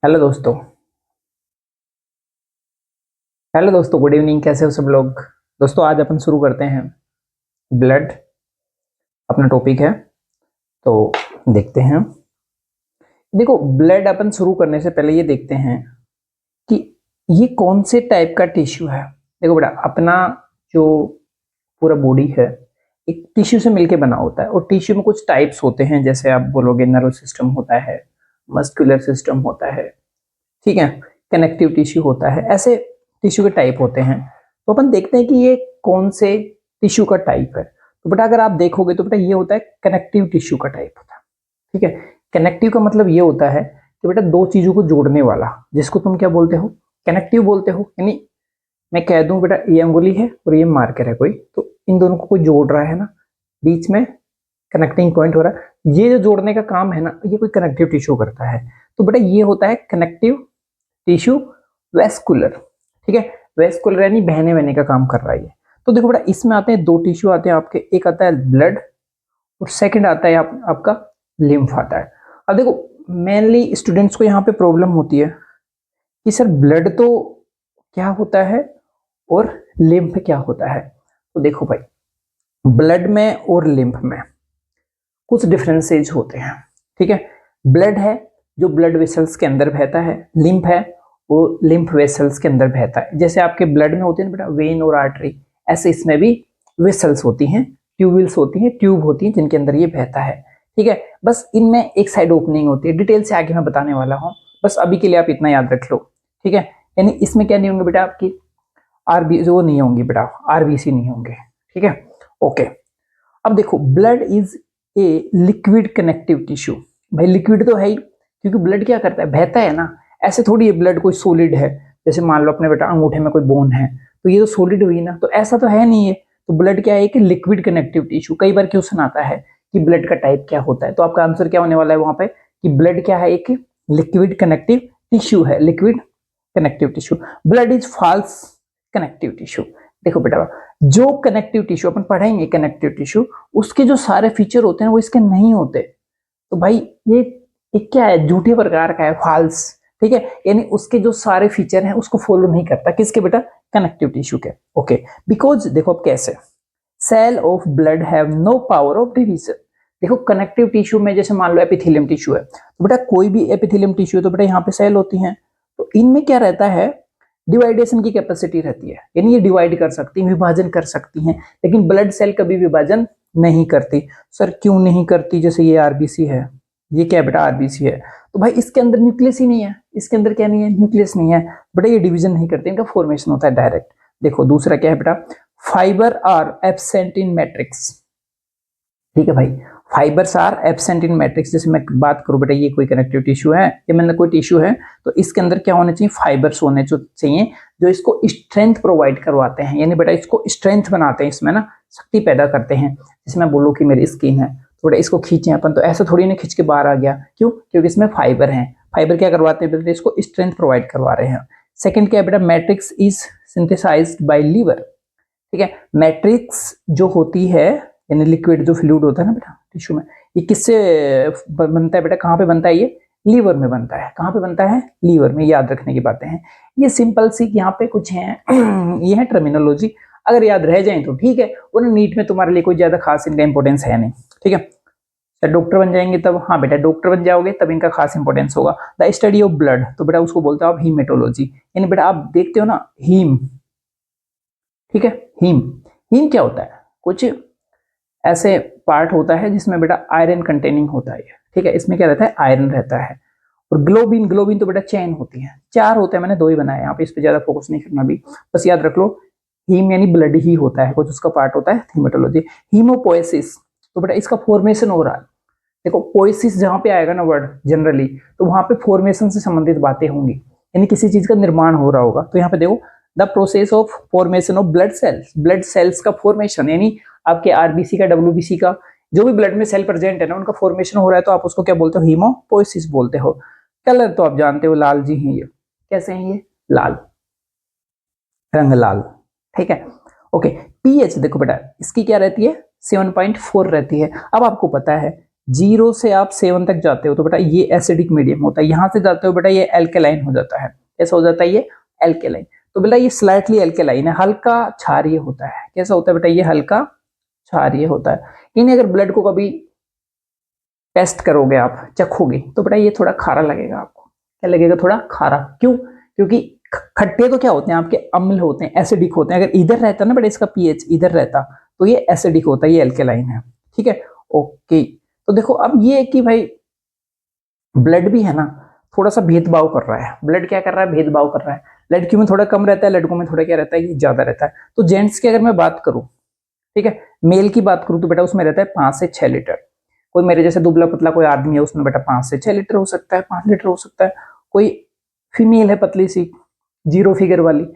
Hello दोस्तों। Good evening. कैसे हो सब लोग? दोस्तों आज अपन शुरू करते हैं। ब्लड अपना टॉपिक है, तो देखते हैं। देखो, ब्लड अपन शुरू करने से पहले ये देखते हैं कि ये कौन से टाइप का टिश्यू है। देखो बेटा, अपना जो पूरा बॉडी है एक टिश्यू से मिलके बना होता है, और टिश्यू में कुछ टाइप्स होते हैं। जैसे आप बोलोगे नर्व सिस्टम होता है, मस्कुलर सिस्टम होता है, ठीक है, कनेक्टिव टिश्यू होता है, ऐसे टिश्यू के टाइप होते हैं। तो अपन देखते हैं कि ये कौन से टिश्यू का टाइप है। तो बेटा अगर आप देखोगे तो बेटा ये होता है कनेक्टिव टिश्यू का टाइप होता है। ठीक है, कनेक्टिव का मतलब ये होता है कि बेटा दो चीजों को जोड़ने वाला, जिसको तुम क्या बोलते हो, कनेक्टिव बोलते हो। यानी मैं कह दूं बेटा ये अंगुली है और ये मार्कर है कोई, तो इन दोनों को कोई जोड़ रहा है ना, बीच में कनेक्टिंग पॉइंट हो रहा है। ये जो जोड़ने का काम है ना, ये कोई कनेक्टिव टिश्यू करता है। तो बेटा ये होता है कनेक्टिव टिश्यू। वेस्कुलर, ठीक है, वेस्कुलर यानी बहने बहने का काम कर रहा है ये। तो देखो बेटा इसमें आते हैं दो टिश्यू आते हैं आपके, एक आता है ब्लड और सेकंड आता है आपका लिम्फ आता है। अब देखो मेनली स्टूडेंट्स को यहाँ पे प्रॉब्लम होती है कि सर ब्लड तो क्या होता है और लिम्फ क्या होता है। तो देखो भाई, ब्लड में और लिम्फ में कुछ डिफरेंसेज होते हैं। ठीक है, ब्लड है जो ब्लड वेसल्स के अंदर बहता है, लिम्फ है वो लिम्फ वेसल्स के अंदर बहता है। जैसे आपके ब्लड में होते हैं बेटा वेन और आर्टरी, ऐसे इसमें भी वेसल्स होती हैं, ट्यूबल्स होती हैं, ट्यूब होती हैं जिनके अंदर ये बहता है। ठीक है, बस इनमें एक साइड ओपनिंग होती है, डिटेल से आगे मैं बताने वाला हूँ, बस अभी के लिए आप इतना याद रख लो। ठीक है, यानी इसमें क्या नहीं होंगे बेटा, आपकी आरबी जो नहीं होंगी बेटा, आरबीसी नहीं होंगे। ठीक है, ओके। अब देखो blood is a liquid connective tissue. भाई लिक्विड तो है ही, क्योंकि ब्लड क्या करता है, बहता है ना। ऐसे थोड़ी है ब्लड कोई सॉलिड है, जैसे मान लो अपने बेटा अंगूठे में कोई बोन है तो ये तो सॉलिड हुई ना, तो ऐसा तो है नहीं है। तो ब्लड क्या है कि लिक्विड कनेक्टिव टिश्यू। कई बार क्वेश्चन आता है कि ब्लड का टाइप क्या होता है, तो आपका आंसर क्या होने वाला है वहां पे कि ब्लड क्या है, एक लिक्विड कनेक्टिव टिश्यू है, liquid connective tissue. Blood is false connective tissue. देखो बेटा, जो कनेक्टिव टिश्यू अपन पढ़ेंगे कनेक्टिव टिश्यू, उसके जो सारे फीचर होते हैं वो इसके नहीं होते। तो भाई ये एक क्या है, झूठे प्रकार का है, फॉल्स। ठीक है, यानी उसके जो सारे फीचर हैं उसको फॉलो नहीं करता, किसके बेटा, कनेक्टिव टिश्यू के। ओके, बिकॉज देखो अब कैसे, cell of blood have no power of division. देखो कनेक्टिव टिश्यू में जैसे मान लो एपिथेलियम टिश्यू है, तो बेटा कोई भी एपिथेलियम टिश्यू है तो बेटा यहाँ पे सेल होती हैं, तो इनमें क्या रहता है, डिवाइडेशन की कैपेसिटी रहती है, यानी ये डिवाइड कर सकती हैं, विभाजन कर सकती हैं। लेकिन ब्लड सेल कभी विभाजन नहीं करती। सर क्यों नहीं करती? जैसे ये आरबीसी है, ये क्या है बेटा, आरबीसी है, तो भाई इसके अंदर न्यूक्लियस ही नहीं है, इसके अंदर क्या नहीं है, न्यूक्लियस नहीं है बेटा, ये डिवीजन नहीं करते, इनका फॉर्मेशन होता है डायरेक्ट। देखो दूसरा क्या है बेटा, fibre are absent in matrix. ठीक है भाई, fibres are absent in matrix. जैसे मैं बात करूं बेटा, ये कोई कनेक्टिव टिश्यू है, ये मैंने कोई टिश्यू है, तो इसके अंदर क्या होने चाहिए, फाइबर्स होने चाहिए जो इसको स्ट्रेंथ प्रोवाइड करवाते हैं, यानी बेटा इसको स्ट्रेंथ बनाते हैं, इसमें ना शक्ति पैदा करते हैं। जैसे मैं बोलूँ कि मेरी स्किन है, तो बेटा इसको खींचे अपन, तो ऐसा थोड़ी ना खींच के बाहर आ गया, क्यों, क्योंकि इसमें फाइबर है। फाइबर क्या करवाते हैं बेटा, इसको स्ट्रेंथ प्रोवाइड करवा रहे हैं। सेकेंड क्या है बेटा, matrix is synthesised by liver. ठीक है, मैट्रिक्स जो होती है यानी लिक्विड जो फ्लूइड होता है ना बेटा टिश्यू में, ये किससे बनता है बेटा, कहाँ पे बनता है, ये लीवर में बनता है। कहाँ पे बनता है, लीवर में। याद रखने की बातें हैं ये, सिंपल सी यहाँ पे कुछ है ये है टर्मिनोलॉजी, अगर याद रह जाए तो ठीक है, और नीट में तुम्हारे लिए कोई ज्यादा खास इनका इंपॉर्टेंस है नहीं। ठीक है, डॉक्टर बन जाएंगे तब, हाँ बेटा डॉक्टर बन जाओगे तब इनका खास इंपॉर्टेंस होगा। द स्टडी ऑफ ब्लड, तो बेटा उसको बोलते हो आप हीमेटोलॉजी, यानी बेटा आप देखते हो ना हीम। ठीक है, हीम, हीम क्या होता है, कुछ ऐसे पार्ट होता है जिसमें बेटा आयरन कंटेनिंग होता है। ठीक है, इसमें क्या रहता है, आयरन रहता है। और ग्लोबिन, ग्लोबिन तो बेटा चेन होती है, चार होते हैं, मैंने दो ही बनाए यहाँ पे, इस पे ज्यादा फोकस नहीं करना भी, बस याद रख लो हीम यानी ब्लड ही होता है, कुछ उसका पार्ट होता है हीमेटोलॉजी। हीमोपोएसिस, तो बेटा इसका फॉर्मेशन हो रहा है। देखो पोएसिस जहां पे आएगा ना वर्ड जनरली, तो वहां पे फॉर्मेशन से संबंधित बातें होंगी, यानी किसी चीज का निर्माण हो रहा होगा। तो यहाँ पे देखो the process of formation of blood cells, blood cells का फॉर्मेशन, यानी आपके आरबीसी का, डब्ल्यूबीसी का, जो भी ब्लड में सेल प्रेजेंट है ना, उनका फॉर्मेशन हो रहा है, तो आप उसको क्या बोलते हो, हीमोपोएसिस बोलते हो। कलर तो आप जानते हो, लाल जी हैं ये, कैसे हैं ये, लाल, रंग लाल। ठीक है, ओके। पीएच देखो बेटा इसकी क्या रहती है, 7.4 रहती है। अब आपको पता है 0 से आप 7 तक जाते हो तो बेटा ये एसिडिक मीडियम होता है, यहां से जाते हो बेटा ये एल्केलाइन हो जाता है। कैसा हो जाता है ये? एल्केलाइन। तो बेटा ये स्लाइटली एल्केलाइन है, हल्का क्षारीय होता है। कैसा होता है बेटा? ये हल्का क्षारीय होता है। इन्हें अगर ब्लड को कभी टेस्ट करोगे आप, चखोगे, तो बेटा ये थोड़ा खारा लगेगा आपको। क्या लगेगा? थोड़ा खारा। क्यों? क्योंकि खट्टे तो क्या होते हैं आपके? अम्ल होते हैं, एसिडिक होते हैं। अगर इधर रहता ना बेटा इसका पीएच इधर रहता तो ये एसिडिक होता है, ये एल्केलाइन है। ठीक है, ओके। तो देखो अब ये कि भाई ब्लड भी है ना थोड़ा सा भेदभाव कर रहा है। ब्लड क्या कर रहा है? भेदभाव कर रहा है। लड़कियों में थोड़ा कम रहता है, लड़कों में थोड़ा क्या रहता है? ये ज्यादा रहता है। तो जेंट्स की अगर मैं बात करूं, ठीक है, मेल की बात करूं तो बेटा उसमें रहता है 5 से 6 लीटर। कोई मेरे जैसे दुबला पतला कोई आदमी है उसमें बेटा 5 से 6 लीटर हो सकता है, 5 लीटर हो सकता है। कोई फीमेल है पतली सी, 0 फिगर वाली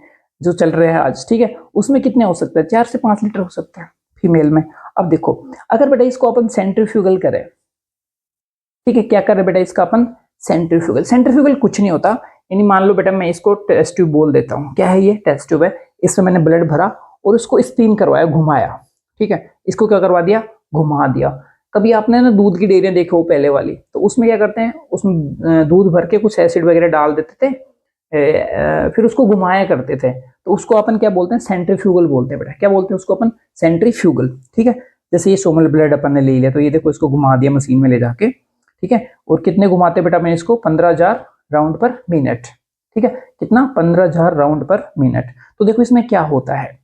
जो चल रहे हैं आज, ठीक है, उसमें कितने हो सकता है? 4 से 5 लीटर हो सकता है फीमेल में। अब देखो अगर बेटा इसको अपन सेंट्रीफ्यूगल करें, ठीक है, क्या करें बेटा इसका अपन? सेंट्रीफ्यूगल। सेंट्रीफ्यूगल कुछ नहीं होता, यानी मान लो बेटा मैं इसको टेस्ट ट्यूब बोल देता हूँ। क्या है ये? टेस्ट ट्यूब है। इसमें मैंने ब्लड भरा और उसको स्पिन करवाया, घुमाया। ठीक है, इसको क्या करवा दिया? घुमा दिया। कभी आपने ना दूध की डेयरियां देखी हो पहले वाली, तो उसमें क्या करते हैं? उसमें दूध भर के कुछ एसिड वगैरह डाल देते थे, फिर उसको घुमाया करते थे। तो उसको अपन क्या बोलते हैं? सेंट्रीफ्यूगल बोलते हैं बेटा। क्या बोलते हैं उसको अपन? सेंट्रीफ्यूगल। ठीक है, जैसे ये सोमल ब्लड अपन ने ले लिया, तो ये देखो इसको घुमा दिया मशीन में ले जाके। ठीक है, और कितने घुमाते बेटा मैं इसको? 15,000 राउंड पर मिनट। ठीक है, कितना? 15,000 राउंड पर मिनट। तो देखो इसमें क्या होता है,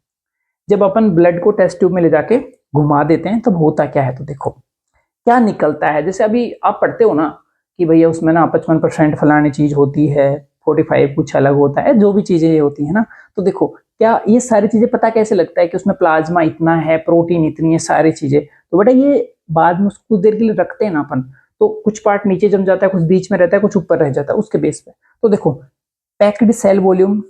जब अपन ब्लड को टेस्ट ट्यूब में ले जाके घुमा देते हैं तब होता क्या है? तो देखो क्या निकलता है। जैसे अभी आप पढ़ते हो ना कि भैया उसमें ना 55% फलानी चीज होती है, 45 कुछ अलग होता है, जो भी चीजें होती है ना। तो देखो क्या ये सारी चीजें पता कैसे लगता है कि उसमें प्लाज्मा इतना है, प्रोटीन इतनी है, सारी चीजें? तो बेटा ये बाद में कुछ देर के लिए रखते हैं ना अपन, तो कुछ पार्ट नीचे जम जाता है, कुछ बीच में रहता है, कुछ ऊपर रह जाता है उसके बेस पे। तो देखो packed cell volume,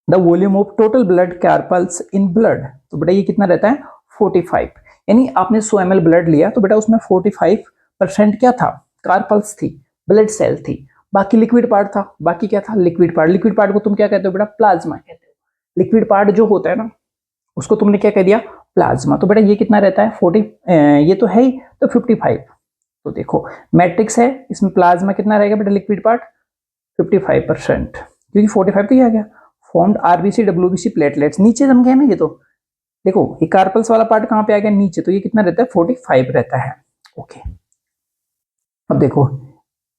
the volume of total blood corpuscles in blood, तो बेटा ये कितना रहता है? 45। यानी आपने 100 ml ब्लड लिया तो बेटा उसमें 45% क्या था? कार्पल्स थी, ब्लड सेल थी। बाकी लिक्विड पार्ट था। बाकी क्या था? Liquid part. लिक्विड पार्ट को तुम क्या कहते हो बेटा? प्लाज्मा कहते हो। लिक्विड पार्ट जो होता है ना उसको तुमने क्या कह दिया? प्लाज्मा। तो बेटा ये कितना रहता है? 40, ये तो है ही, तो 55। तो देखो मैट्रिक्स है, इसमें प्लाज्मा कितना रहेगा बेटा? लिक्विड पार्ट 55%, क्योंकि 45 तो ये आ गया। फॉर्म्ड आरबीसी डब्ल्यूबीसी प्लेटलेट्स, नीचे जम गया ना ये। तो देखो ये कार्पल्स वाला पार्ट कहां पे आ गया? नीचे। तो ये कितना रहता है? 45 रहता है। ओके, अब देखो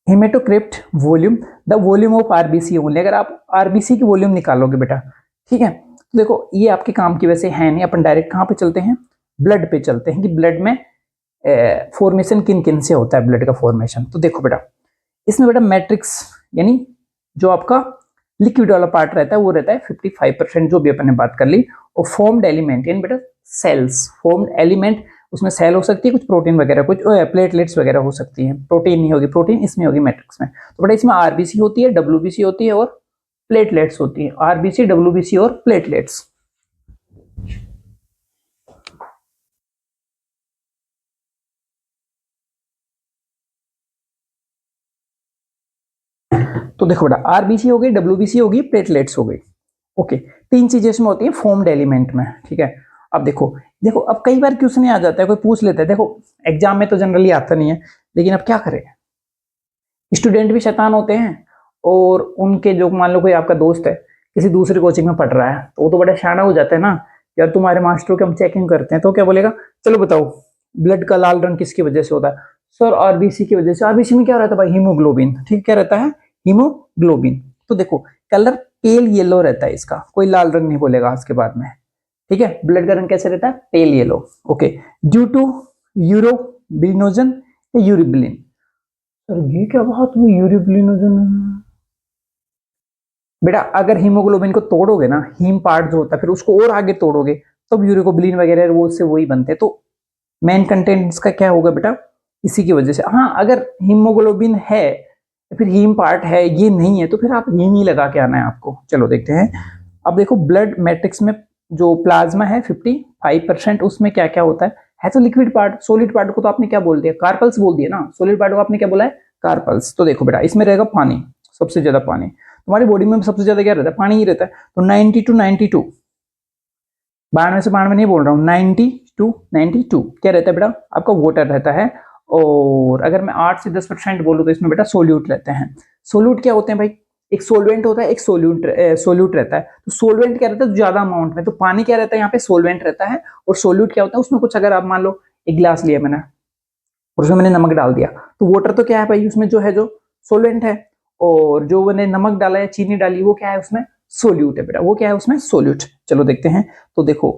haematocrit volume, the volume of RBC only. अगर आप आरबीसी की वॉल्यूम निकालोगे बेटा, ठीक है, तो देखो ये आपके काम की वैसे है नहीं। अपन डायरेक्ट कहां पे चलते हैं? ब्लड पे चलते हैं कि ब्लड में फॉर्मेशन किन किन से होता है ब्लड का फॉर्मेशन। तो देखो बेटा इसमें बेटा मैट्रिक्स यानी जो आपका लिक्विड वाला पार्ट रहता है वो रहता है 55%, जो भी अपन ने बात कर ली। और फॉर्म्ड एलिमेंट यानी बेटा सेल्स, फॉर्म्ड एलिमेंट, उसमें सेल हो सकती है, कुछ प्रोटीन वगैरह, कुछ प्लेटलेट्स वगैरह हो सकती है। प्रोटीन नहीं होगी, प्रोटीन इसमें होगी मैट्रिक्स में। तो बेटा इसमें आरबीसी होती है, डब्ल्यूबीसी होती है और प्लेटलेट्स होती है। आरबीसी, डब्ल्यूबीसी और प्लेटलेट्स। तो देखो बेटा आरबीसी हो गई, डब्ल्यूबीसी होगी, प्लेटलेट्स हो गई। ओके, 3 चीजें इसमें होती है फॉर्म्ड एलिमेंट में। ठीक है, अब देखो देखो अब कई बार क्वेश्चन नहीं आ जाता है, कोई पूछ लेता है। देखो एग्जाम में तो जनरली आता नहीं है, लेकिन अब क्या करें, स्टूडेंट भी शैतान होते हैं। और उनके जो मान लो कोई आपका दोस्त है किसी दूसरी कोचिंग में पढ़ रहा है, तो वो तो बड़ा शाना हो जाता है ना। यार तुम्हारे मास्टरों की हम चेकिंग करते हैं, तो क्या बोलेगा? चलो बताओ ब्लड का लाल रंग किसकी वजह से होता है? सर आरबीसी की वजह से। आरबीसी में क्या रहता है भाई? हीमोग्लोबिन। ठीक, क्या रहता है? हीमोग्लोबिन। तो देखो कलर पेल येलो रहता है इसका, कोई लाल रंग नहीं बोलेगा आज के बाद में। ठीक है, ब्लड का रंग कैसे रहता है? Pale yellow. Okay, due to urobilinogen या यूरिबिलिन। सर ये क्या बात हुई? यूरिबिलिनोजन बेटा अगर हीमोग्लोबिन को तोड़ोगे ना, हीम पार्ट जो होता है, फिर उसको और आगे तोड़ोगे तब यूरिकोबिलिन वगैरह वो उससे वही बनते हैं। तो मेन कंटेंट इसका क्या होगा बेटा? इसी की वजह से। हाँ, अगर हीमोग्लोबिन है फिर हीम पार्ट है, ये नहीं है तो फिर आप हीम ही लगा के आना है आपको। चलो देखते हैं। अब देखो ब्लड मैट्रिक्स में जो प्लाज्मा है 55%, उसमें क्या क्या होता है तो लिक्विड पार्ट। सॉलिड पार्ट को तो आपने क्या बोल दिया? कार्पल्स बोल दिया ना। सॉलिड पार्ट को आपने क्या बोला है? कार्पल्स। तो देखो बेटा इसमें रहेगा पानी, सबसे ज्यादा पानी। तुम्हारी बॉडी में सबसे ज्यादा क्या रहता है? पानी ही रहता है। तो 90 to 92, 92 से 92 नहीं बोल रहा हूँ, 90 to 92 क्या रहता है बेटा? आपका वाटर रहता है। और अगर मैं 8 से 10% बोलूँ तो इसमें बेटा सोल्यूट रहते हैं। सोल्यूट क्या होते हैं भाई, एक सोलवेंट होता है, एक सोल्यूट रहता है। तो सोलवेंट क्या रहता है, ज्यादा अमाउंट में, तो पानी क्या रहता है यहाँ पे, सोलवेंट रहता है। और सोल्यूट क्या होता है, उसमें कुछ, अगर आप मान लो एक गिलास लिया मैंने और उसमें मैंने नमक डाल दिया, तो वाटर तो क्या है भाई, उसमें जो है जो सोलवेंट है, और जो मैंने नमक डाला है, चीनी डाली, वो क्या है उसमें, सोल्यूट है बेटा, वो क्या है उसमें, सोल्यूट। चलो देखते हैं। तो देखो,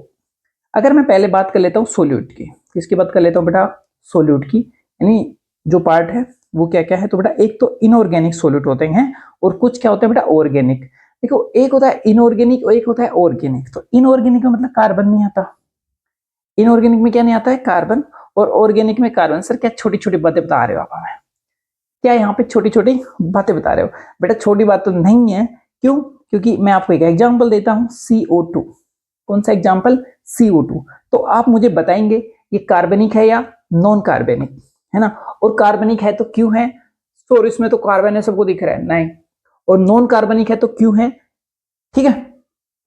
अगर मैं पहले बात कर लेता हूँ सोल्यूट की, किसकी बात कर लेता हूँ बेटा, सोल्यूट की, यानी जो पार्ट है वो क्या क्या है, तो बेटा एक तो इनऑर्गेनिक सोल्यूट होते हैं और कुछ क्या होता है बेटा, ऑर्गेनिक। देखो, एक होता है इनऑर्गेनिक और एक होता है ऑर्गेनिक। तो इनऑर्गेनिक में मतलब कार्बन नहीं आता, इनऑर्गेनिक में क्या नहीं आता है, कार्बन, और ऑर्गेनिक में कार्बन। सर क्या छोटी छोटी बातें बता रहे हो आप हमें, क्या यहाँ पे छोटी छोटी बातें बता रहे हो? बेटा छोटी बात तो नहीं है। क्यों? क्योंकि मैं आपको एक एग्जांपल देता हूं, CO2। कौन सा एग्जांपल, CO2। तो आप मुझे बताएंगे ये कार्बनिक है या नॉन कार्बनिक, है ना? और कार्बनिक है तो क्यों है, तो इसमें तो कार्बन है, सबको दिख रहा है, नहीं। और नॉन कार्बनिक है तो क्यों है, ठीक है,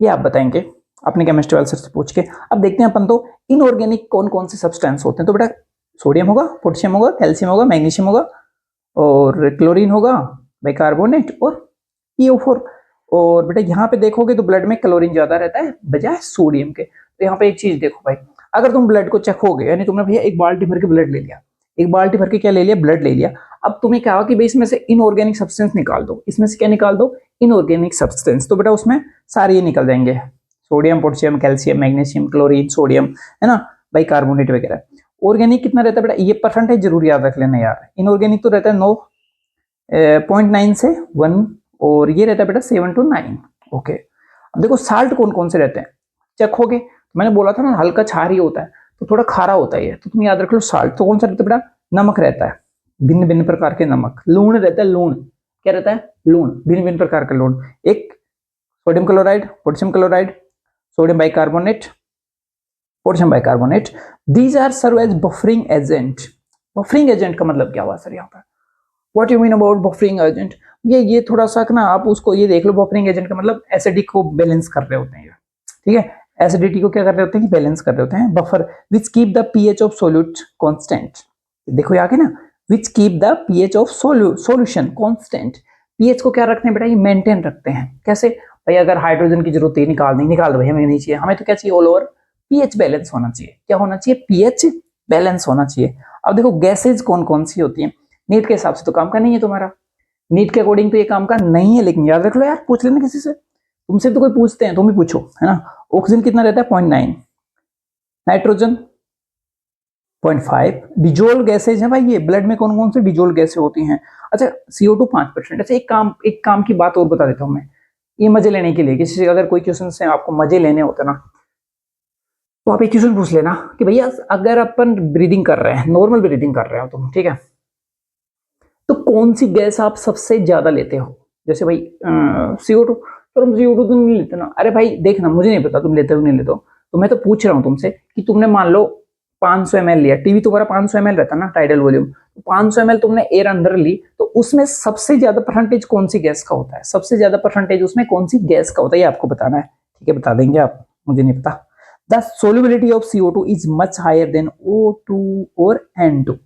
ये आप बताएंगे अपने केमिस्ट्री वाले सर से पूछ के। अब देखते हैं अपन तो इनऑर्गेनिक कौन कौन से सब्सटेंस होते हैं। तो बेटा सोडियम होगा, पोटेशियम होगा, कैल्शियम होगा, मैग्नीशियम होगा, और क्लोरीन होगा, बाइकार्बोनेट, और PO4। और बेटा यहाँ पे देखोगे तो ब्लड में क्लोरीन ज्यादा रहता है बजाय सोडियम के। तो यहाँ पे एक चीज देखो भाई, अगर तुम ब्लड को चखोगे, यानी तुमने भैया एक बाल्टी भर के ब्लड ले लिया, एक बाल्टी भर के क्या ले लिया, ब्लड ले लिया। अब तुम्हें कहा कि भाई इसमें से इनऑर्गेनिक सब्सटेंस निकाल दो, इसमें से क्या निकाल दो, इनऑर्गेनिक सब्सटेंस। तो बेटा उसमें सारे ये निकल जाएंगे, sodium, potassium, calcium, magnesium, chlorine, sodium, है ना, बाइकार्बोनेट वगैरह। ऑर्गेनिक कितना रहता है बेटा, ये परसेंटेज जरूर याद रख लेना यार। इनऑर्गेनिक तो रहता है 9.9 से 1, और ये रहता है बेटा 7 to 9। ओके, अब देखो साल्ट कौन कौन से रहते हैं, चखोगे तो मैंने बोला था ना, हल्का क्षारीय होता है, तो थोड़ा खारा होता है ये, तो तुम याद रख लो साल्ट। तो कौन सा रहता है बेटा, नमक रहता है, भिन्न भिन्न प्रकार के नमक। लूण रहता है, लूण क्या रहता है, लूण, भिन्न भिन्न प्रकार का लूण। एक sodium chloride, potassium chloride, sodium bicarbonate, potassium bicarbonate, these are serve as buffering agent. Buffering agent का मतलब क्या हुआ सर यहाँ पर, what you mean about buffering agent? ये थोड़ा सा ना आप उसको ये देख लो, बफरिंग एजेंट का मतलब एसिडिक को बैलेंस कर रहे होते हैं, ठीक है, एसिडिटी को क्या कर रहे होते हैं कि बैलेंस कर रहे होते हैं। Buffer which keep the pH of solute constant. देखो यहाँ के ना, which keep the pH of solution constant. PH को क्या रखते हैं बेटा, ये मेंटेन रखते हैं। कैसे भाई, अगर हाइड्रोजन की जरूरत है, निकाल दो भाई, हमें नहीं चाहिए, हमें तो क्या चाहिए, ऑल ओवर पीएच बैलेंस होना चाहिए। क्या होना चाहिए, पीएच बैलेंस होना चाहिए। अब देखो गैसेज कौन कौन सी होती है, नीट के हिसाब से तो काम का नहीं है तुम्हारा, नीट के अकॉर्डिंग तो ये काम का नहीं है, लेकिन याद रख लो यार, पूछ लेना किसी से, तुमसे तो कोई पूछते हैं, तुम ही पूछो, है ना। ऑक्सीजन कितना रहता है, 0.9, नाइट्रोजन 0.5। डिजोल्व गैसेज है भाई, ये ब्लड में कौन कौन से डिजोल्व गैसेज होती हैं। अच्छा, CO2 5%। अच्छा, एक काम की बात और बता देता हूं मैं, ये मजे लेने के लिए, किसी से अगर कोई क्वेश्चन से आपको मजे लेने होते ना, तो आप एक क्वेश्चन पूछ लेना कि भैया अगर अपन ब्रीदिंग कर रहे हैं, नॉर्मल ब्रीदिंग कर रहे हो तुम, ठीक है, तो कौन सी गैस आप सबसे ज्यादा लेते हो? जैसे भाई CO2, तो हम CO2 तो नहीं लेते ना। अरे भाई देखना, मुझे नहीं पता तुम लेते हो नहीं लेते हो, तो मैं तो पूछ रहा हूँ तुमसे कि तुमने मान लो 500 ml लिया, टीवी तुम्हारा 500 ml रहता ना, टाइडल वॉल्यूम, तो 500 ml तुमने एयर अंदर ली, तो उसमें सबसे ज्यादा परसेंटेज कौन सी गैस का होता है, सबसे ज्यादा परसेंटेज उसमें कौन सी गैस का होता है, ये आपको बताना है, ठीक है, बता देंगे आप, मुझे नहीं पता। The solubility of CO2 is much higher than O2 और N2।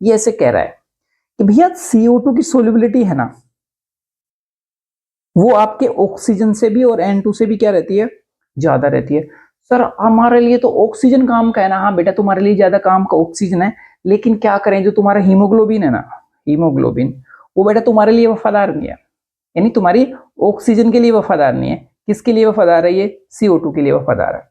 ये ऐसे कह रहा है कि भैया CO2 की सोल्युबिलिटी है ना, वो आपके ऑक्सीजन से भी और N2 से भी क्या रहती है, ज्यादा रहती है। सर हमारे लिए तो ऑक्सीजन काम का है ना। हाँ बेटा, तुम्हारे लिए ज्यादा काम का ऑक्सीजन है, लेकिन क्या करें, जो तुम्हारा हीमोग्लोबिन है ना, हीमोग्लोबिन, वो बेटा तुम्हारे लिए वफादार नहीं है, यानी तुम्हारी ऑक्सीजन के लिए वफादार नहीं है। किसके लिए वफादार है, ये CO2 के लिए वफादार है,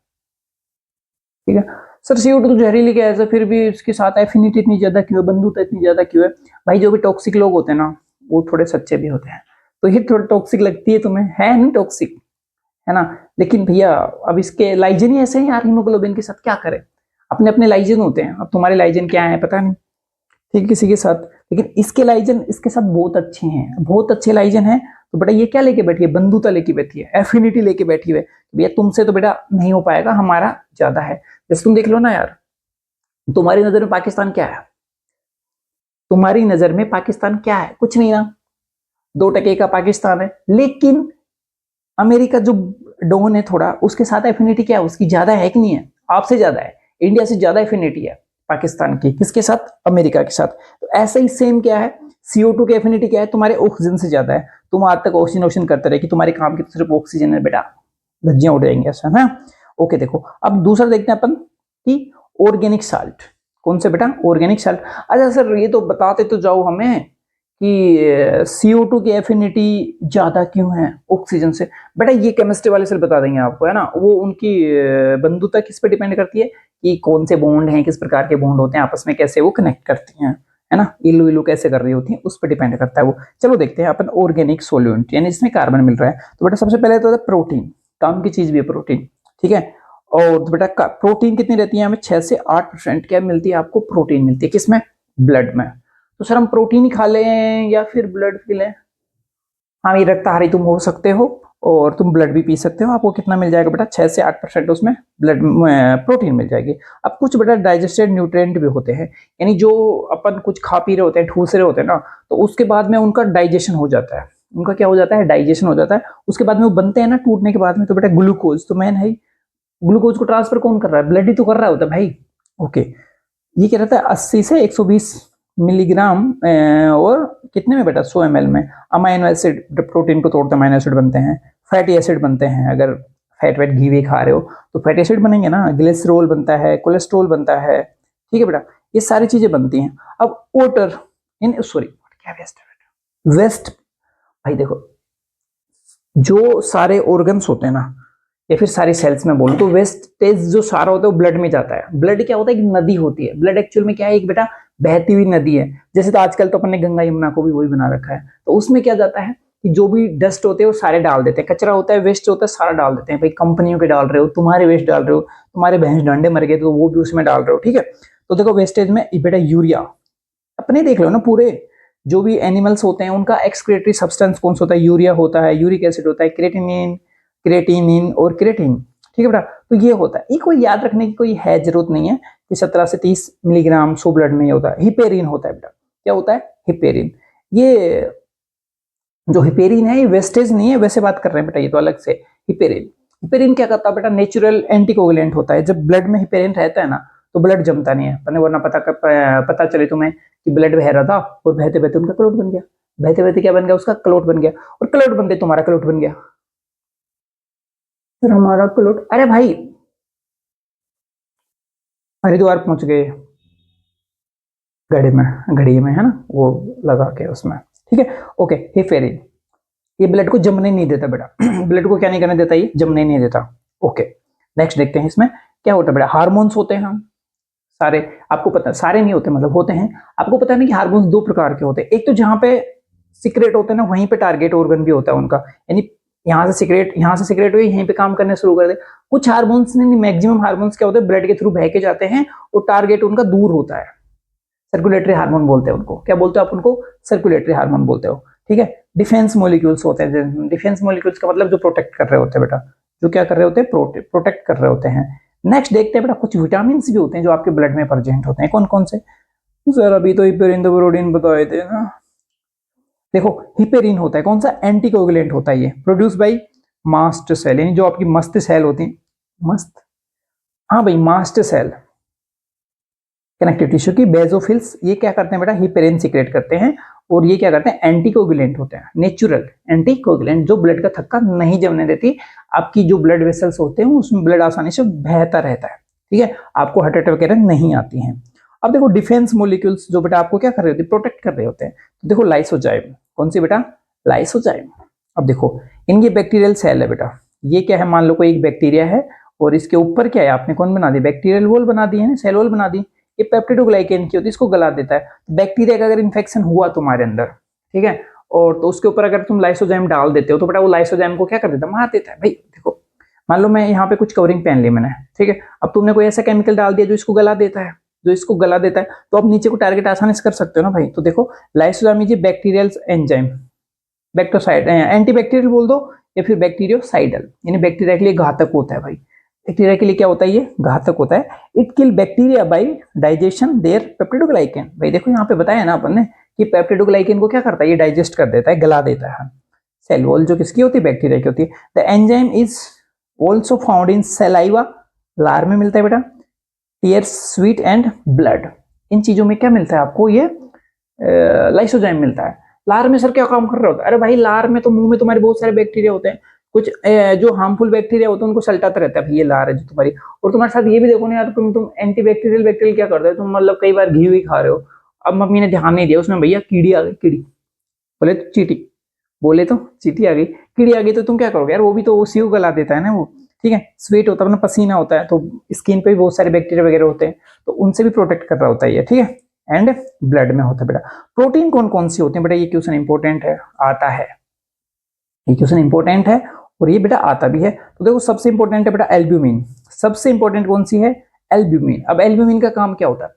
ठीक है। सर CO2 तो जहरीली गैस है, फिर भी इसके साथ एफिनिटी इतनी ज्यादा क्यों है, बंधुता इतनी ज्यादा क्यों है? भाई जो भी टॉक्सिक लोग होते हैं ना, वो थोड़े सच्चे भी होते हैं, तो ये थोड़ा टॉक्सिक लगती है तुम्हें, है नहीं टॉक्सिक, है ना। लेकिन भैया अब इसके लाइजन ही ऐसे हैं यार, हीमोग्लोबिन के साथ क्या करें, अपने अपने लाइजन होते हैं। अब तुम्हारे लाइजन क्या है पता नहीं, ठीक, किसी के साथ, लेकिन इसके लाइजन इसके साथ बहुत अच्छे हैं, बहुत अच्छे लाइजन है। तो बेटा ये क्या लेके बैठी है, बंधुता लेके बैठी है, एफिनिटी लेके बैठी है। भैया तुमसे तो बेटा नहीं हो पाएगा, हमारा ज्यादा है। जैसे तुम देख लो ना यार, तुम्हारी नजर में पाकिस्तान क्या है, तुम्हारी नजर में पाकिस्तान क्या है, कुछ नहीं ना, 2% का पाकिस्तान है। लेकिन अमेरिका जो डोन है थोड़ा, उसके साथ एफिनिटी क्या है, उसकी ज्यादा है कि नहीं है, आपसे ज्यादा है, इंडिया से ज्यादा एफिनिटी है। पाकिस्तान की, किसके साथ? अमेरिका के साथ। तो ऐसे ही सेम क्या है, CO2 की एफिनिटी क्या है? तुम्हारे ऑक्सीजन से ज्यादा है। तुम आज तक ऑक्सीजन करते रहे कि तुम्हारे काम की तो सिर्फ ऑक्सीजन है बेटा, धज्जियां उड़ जाएंगे ऐसा ना। ओके देखो, अब दूसरा देखते हैं अपन कि ऑर्गेनिक साल्ट। कौन से बेटा? Organic salt. अच्छा सर ये तो बताते तो जाओ हमें कि CO2 की एफिनिटी ज्यादा क्यों है ऑक्सीजन से। बेटा ये केमिस्ट्री वाले सर बता देंगे आपको, है ना। वो उनकी बंधुता किस पे डिपेंड करती है कि कौन से बॉन्ड हैं, किस प्रकार के बॉन्ड होते हैं आपस में, कैसे वो कनेक्ट करती हैं, है ना, इलू इलू कैसे कर रही होती है, उस पर डिपेंड करता है वो। चलो देखते हैं अपन ऑर्गेनिक सोल्यूंट, यानी इसमें कार्बन मिल रहा है। तो बेटा सबसे पहले तो प्रोटीन, काम की चीज भी है प्रोटीन, ठीक है। और तो बेटा प्रोटीन कितनी रहती है हमें? 6 से 8% क्या मिलती है आपको? प्रोटीन मिलती है। किसमें? ब्लड में। तो सर हम प्रोटीन ही खा लें या फिर ब्लड पी लें? हाँ ये रक्तहारी तुम हो सकते हो और तुम ब्लड भी पी सकते हो। आपको कितना मिल जाएगा बेटा? 6 से 8% उसमें ब्लड प्रोटीन मिल जाएगी। अब कुछ बेटा डाइजेस्टेड न्यूट्रिएंट भी होते हैं, यानी जो अपन कुछ खा पी रहे होते हैं, ठूस रहे होते हैं ना, तो उसके बाद में उनका डाइजेशन हो जाता है। उनका क्या हो जाता है? डाइजेशन हो जाता है। उसके बाद में वो बनते हैं ना टूटने के बाद में, तो बेटा ग्लूकोज तो मेन है। ग्लूकोज को ट्रांसफर कौन कर रहा है? ब्लड ही तो कर रहा होता है भाई। ओके, ये क्या रहता है? 80 से 120 मिलीग्राम और कितने में बेटा? 100 ml में। अमाइनो एसिड, प्रोटीन को तोड़ते अमाइनो एसिड बनते हैं, फैटी एसिड बनते हैं। अगर फैट वेट घी वी खा रहे हो तो फैटी एसिड बनेंगे ना, ग्लिसरॉल बनता है, कोलेस्ट्रॉल बनता है, ठीक है बेटा, ये सारी चीजें बनती हैं। अब वाटर इन सॉरी क्या वेस्ट है बेटा? वेस्ट भाई देखो, जो सारे ऑर्गन्स होते हैं ना या फिर सारी सेल्स में बोलो तो वेस्टेज जो सारा होता है वो ब्लड में जाता है। ब्लड क्या होता है? एक नदी होती है। ब्लड एक्चुअल में क्या है? एक बेटा बहती हुई नदी है। जैसे तो आजकल तो अपन ने गंगा यमुना को भी वही बना रखा है। तो उसमें क्या जाता है कि जो भी डस्ट होते हैं वो सारे डाल देते हैं, कचरा होता है, वेस्ट होता है, सारा डाल देते हैं। भाई कंपनियों के डाल रहे हो, तुम्हारे वेस्ट डाल रहे हो, तुम्हारे भैंस डंडे मर गए तो वो भी उसमें डाल रहे हो, ठीक है। तो देखो वेस्टेज में बेटा यूरिया, अपने देख लो ना, पूरे जो भी एनिमल्स होते हैं उनका एक्सक्रीटरी सब्सटेंस कौन सा होता है? यूरिया होता है, यूरिक एसिड होता है, क्रेटिनिन, क्रेटिनिन और क्रेटिन, ठीक है बेटा। तो ये होता है, ये कोई याद रखने की कोई है जरूरत नहीं है कि 17 से 30 मिलीग्राम 100 ब्लड में ये होता है। हिपेरिन होता है बेटा। क्या होता है? हिपेरिन। ये जो हिपेरिन है ये वेस्टेज नहीं है, वैसे बात कर रहे हैं बेटा, ये तो अलग से। हिपेरिन, हिपेरिन क्या करता है बेटा? नेचुरल एंटीकोगुलेंट होता है। जब ब्लड में हिपेरिन रहता है ना तो ब्लड जमता नहीं है, वरना पता चले तुम्हें कि ब्लड बह रहा था और बहते बहते उनका क्लोट बन गया। बहते बहते क्या बन गया? उसका क्लोट बन गया, और क्लोट बनते तुम्हारा क्लोट बन गया। फिर हमारा क्लोट, अरे भाई हरिद्वार पहुंच गए घड़ी में है ना, वो लगा के उसमें, ठीक है। ओके, हिपेरिन ये ब्लड को जमने नहीं देता बेटा। ब्लड को क्या नहीं करने देता? ये जमने नहीं देता। ओके, नेक्स्ट देखते हैं इसमें क्या होता है बेटा। हार्मोन्स होते हैं सारे, आपको पता है, सारे नहीं होते मतलब होते हैं। आपको पता नहीं कि हार्मोन्स 2 प्रकार के होते हैं। एक तो जहां पे सिक्रेट होते हैं ना, वहीं पे टारगेट ऑर्गन भी होता है उनका, यानी यहाँ से सिक्रेट हुए, यहीं पे काम करने शुरू कर दे। कुछ हार्मोन्स नहीं, मैक्सिमम हार्मोन्स क्या होते हैं? ब्लड के थ्रू बह के जाते हैं और टारगेट उनका दूर होता है। सर्कुलेटरी हार्मोन बोलते हैं उनको। क्या बोलते हो आप उनको? सर्कुलेटरी हार्मोन बोलते हो, ठीक है। डिफेंस मॉलिक्यूल्स होते हैं। डिफेंस मॉलिक्यूल्स का मतलब जो प्रोटेक्ट कर रहे होते हैं बेटा, जो क्या कर रहे होते हैं? प्रोटेक्ट कर रहे होते हैं। नेक्स्ट देखते हैं बेटा, कुछ विटामिन भी होते हैं जो आपके ब्लड में प्रेजेंट होते हैं। कौन कौन से? सर अभी तो हिपेरिन तो प्रोटीन बताए थे ना। देखो हिपेरिन होता है कौन सा? एंटीकोगुलेंट होता है। ये प्रोड्यूस बाई मास्ट सेल, यानी जो आपकी मस्त सेल होती है, मस्त, हाँ भाई मास्ट सेल, कनेक्टिव टिश्यू की बेजोफिल्स, ये क्या करते हैं बेटा? हिपेरिन सीक्रेट करते हैं। और ये क्या करते हैं? एंटीकोगुलेंट होते हैं, नेचुरल एंटीकोगुलेंट, जो ब्लड का थक्का नहीं जमने देती। आपकी जो ब्लड वेसल्स होते हैं उसमें ब्लड आसानी से बहता रहता है, ठीक है, आपको हार्ट अटैक वगैरह नहीं आती हैं। अब देखो डिफेंस मॉलिक्यूल्स जो बेटा आपको क्या कर रहे होते हैं? प्रोटेक्ट कर रहे होते हैं। तो देखो लाइसोजाइम, कौन सी बेटा? लाइसोजाइम। अब देखो इनकी बैक्टीरियल सेल है बेटा, ये क्या है? मान लो कोई एक बैक्टीरिया है और इसके ऊपर क्या है? आपने कौन बना दी? बैक्टीरियल वॉल बना दी है ना, सेल वॉल बना दी। ये पेप्टिडोग्लाइकेन की होती है, इसको गला देता है। बैक्टीरिया का अगर इन्फेक्शन हुआ तुम्हारे अंदर, ठीक है, और तो उसके ऊपर अगर तुम लाइसोजाइम डाल देते हो तो बेटा वो लाइसोजाइम को क्या कर देता है? मार देता है। भाई देखो मान लो मैं यहाँ पे कुछ कवरिंग पहन ली मैंने, ठीक है, अब तुमने कोई ऐसा केमिकल डाल दिया जो इसको गला देता है, तो अब नीचे को टारगेट आसानी से कर सकते हो ना भाई। तो देखो lysozyme is bacterial enzyme, bactericide, antibacterial बोल दो या फिर बैक्टीरियोसाइडल, यानी बैक्टीरिया के लिए घातक होता है भाई। बैक्टीरिया के लिए क्या होता है? ये घातक होता है। It kill bacteria by digestion their peptidoglycan. भाई देखो यहाँ पे बताया ना अपन ने कि पेप्टिडोग्लाइकेन को क्या करता है? ये डाइजेस्ट कर देता है, गला देता है। सेल वॉल जो किसकी होती है? बैक्टीरिया की होती है। The enzyme is also found in saliva, लार में मिलता है बेटा, टीयर्स, स्वीट एंड ब्लड। इन चीजों में क्या मिलता है आपको, ये लाइसोजाइम मिलता है। लार में सर क्या काम कर रहा होता है? अरे भाई लार में तो मुंह में तुम्हारे बहुत सारे बैक्टीरिया होते हैं, कुछ जो हार्मफुल बैक्टीरिया होते हैं उनको सल्टाते रहता है, ये लार है जो तुम्हारी। और तुम्हारे साथ ये भी देखो ना यार, तुम एंटी बैक्टीरियल क्या करते हो तुम, मतलब कई बार घी हुई खा रहे हो, अब मम्मी ने ध्यान नहीं दिया, उसमें भैया कीड़ी आ गई, कीड़ी बोले तो चीटी, बोले तो चीटी आ गई, कीड़ी आ गई, तो तुम क्या करोगे यार, वो भी तो सीव गला देता है ना वो, ठीक है। स्वेट होता है ना, पसीना होता है, तो स्किन पे भी बहुत सारे बैक्टीरिया वगैरह होते हैं, तो उनसे भी प्रोटेक्ट कर रहा होता है ये, ठीक है। एंड ब्लड में होता है बेटा। प्रोटीन कौन कौन सी होती है बेटा, ये क्वेश्चन इंपॉर्टेंट है, आता है, ये क्वेश्चन इंपॉर्टेंट है और ये बेटा आता भी है। तो देखो सबसे इंपॉर्टेंट है बेटा एल्ब्यूमिन, सबसे इंपॉर्टेंट कौन सी है, एल्ब्यूमिन। अब एल्ब्यूमिन का काम क्या होता है,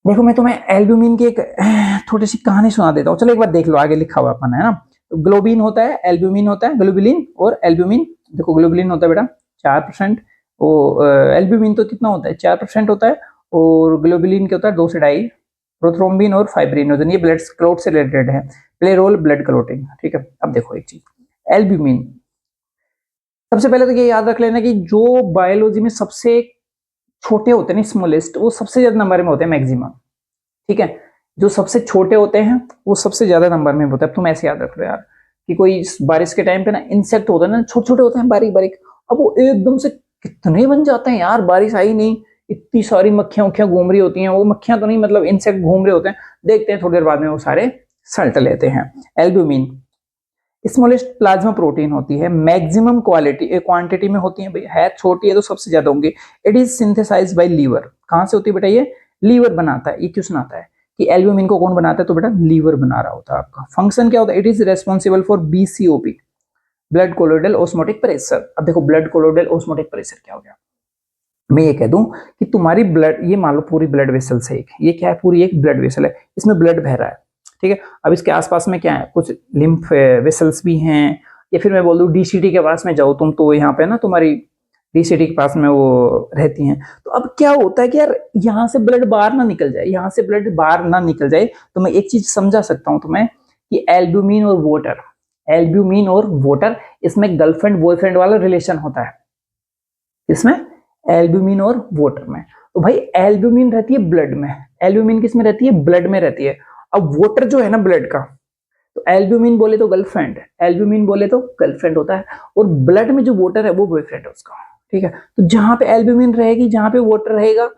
देखो मैं तुम्हें एल्ब्यूमिन की एक थोड़ी सी कहानी सुना देता हूँ, चलो एक बार देख लो, आगे लिखा हुआ अपन है ना। तो ग्लोबिन होता है, एल्ब्यूमिन होता है, ग्लोबुलिन और एल्ब्यूमिन। देखो ग्लोबुलिन होता है बेटा 4%, वो एल्ब्यूमिन तो कितना होता है 4% होता है, और ग्लोबुलिन क्या होता है 2 से 2.5, प्रोथ्रोम्बिन और फाइब्रिनोजन, ये ब्लड क्लॉट से रिलेटेड है, प्ले रोल ब्लड क्लॉटिंग, ठीक है। अब देखो एक चीज, एल्ब्यूमिन, सबसे पहले तो ये याद रख लेना कि जो बायोलॉजी में सबसे छोटे होते हैं ना, स्मॉलेस्ट, वो सबसे ज्यादा नंबर में होते हैं मैक्सिमम, ठीक है। जो सबसे छोटे होते हैं वो सबसे ज्यादा नंबर में होता है। अब तुम ऐसे याद रख लो यार कि कोई बारिश के टाइम पे ना इंसेक्ट होता है ना, छोटे छोटे होते हैं, बारीक बारीक, अब वो एकदम से कितने बन जाते हैं यार, बारिश आई नहीं, इतनी सारी मक्खियां उखियां घूम रही होती हैं, वो मक्खियां तो नहीं मतलब इंसेक्ट घूम रहे होते हैं, देखते हैं थोड़ी देर बाद में वो सारे सल्ट लेते हैं। एल्ब्यूमिन स्मॉलेस्ट प्लाज्मा प्रोटीन होती है, मैक्सिमम क्वांटिटी में होती है भाई, है छोटी है तो सबसे ज्यादा होंगे। It is synthesise by liver, कहां से होती है बेटा, ये लीवर बनाता है। ये क्वेश्चन आता है कि एल्ब्यूमिन को कौन बनाता है, तो बेटा लीवर बना रहा होता है आपका। फंक्शन क्या होता है, it is responsible for BCOP, blood colloidal osmotic pressure. अब देखो ब्लड कोलोइडल ऑस्मोटिक प्रेशर क्या हो गया, मैं ये कह दूं कि तुम्हारी ब्लड, ये मान लो पूरी ब्लड वेसल है एक, ये क्या है, पूरी एक ब्लड वेसल है, इसमें ब्लड बह रहा है, ठीक है। अब इसके आसपास में क्या है, कुछ लिम्फ वेसल्स भी हैं, या फिर मैं बोल दूं डीसीटी के पास में जाओ तुम, तो यहाँ पे ना तुम्हारी डीसीटी के पास में वो रहती हैं। तो अब क्या होता है कि यार यहाँ से ब्लड बाहर ना निकल जाए, यहाँ से ब्लड बाहर ना निकल जाए, तो मैं एक चीज समझा सकता हूँ तुम्हें कि एल्ब्यूमिन और वाटर, एल्ब्यूमिन और वाटर, इसमें गर्लफ्रेंड बॉयफ्रेंड वाला रिलेशन होता है, इसमें एल्ब्यूमिन और वाटर में। तो भाई एल्ब्यूमिन रहती है ब्लड में, एल्ब्यूमिन किस में रहती है, ब्लड में रहती है। अब वाटर जो है ना ब्लड का, तो एल्ब्यूमिन बोले तो गर्लफ्रेंड, एल्ब्यूमिन बोले तो गर्लफ्रेंड होता है, और ब्लड में जो वाटर है वो बॉयफ्रेंड है उसका, ठीक है। तो जहां पे एल्ब्यूमिन रहेगी, जहां पे वाटर रहेगा,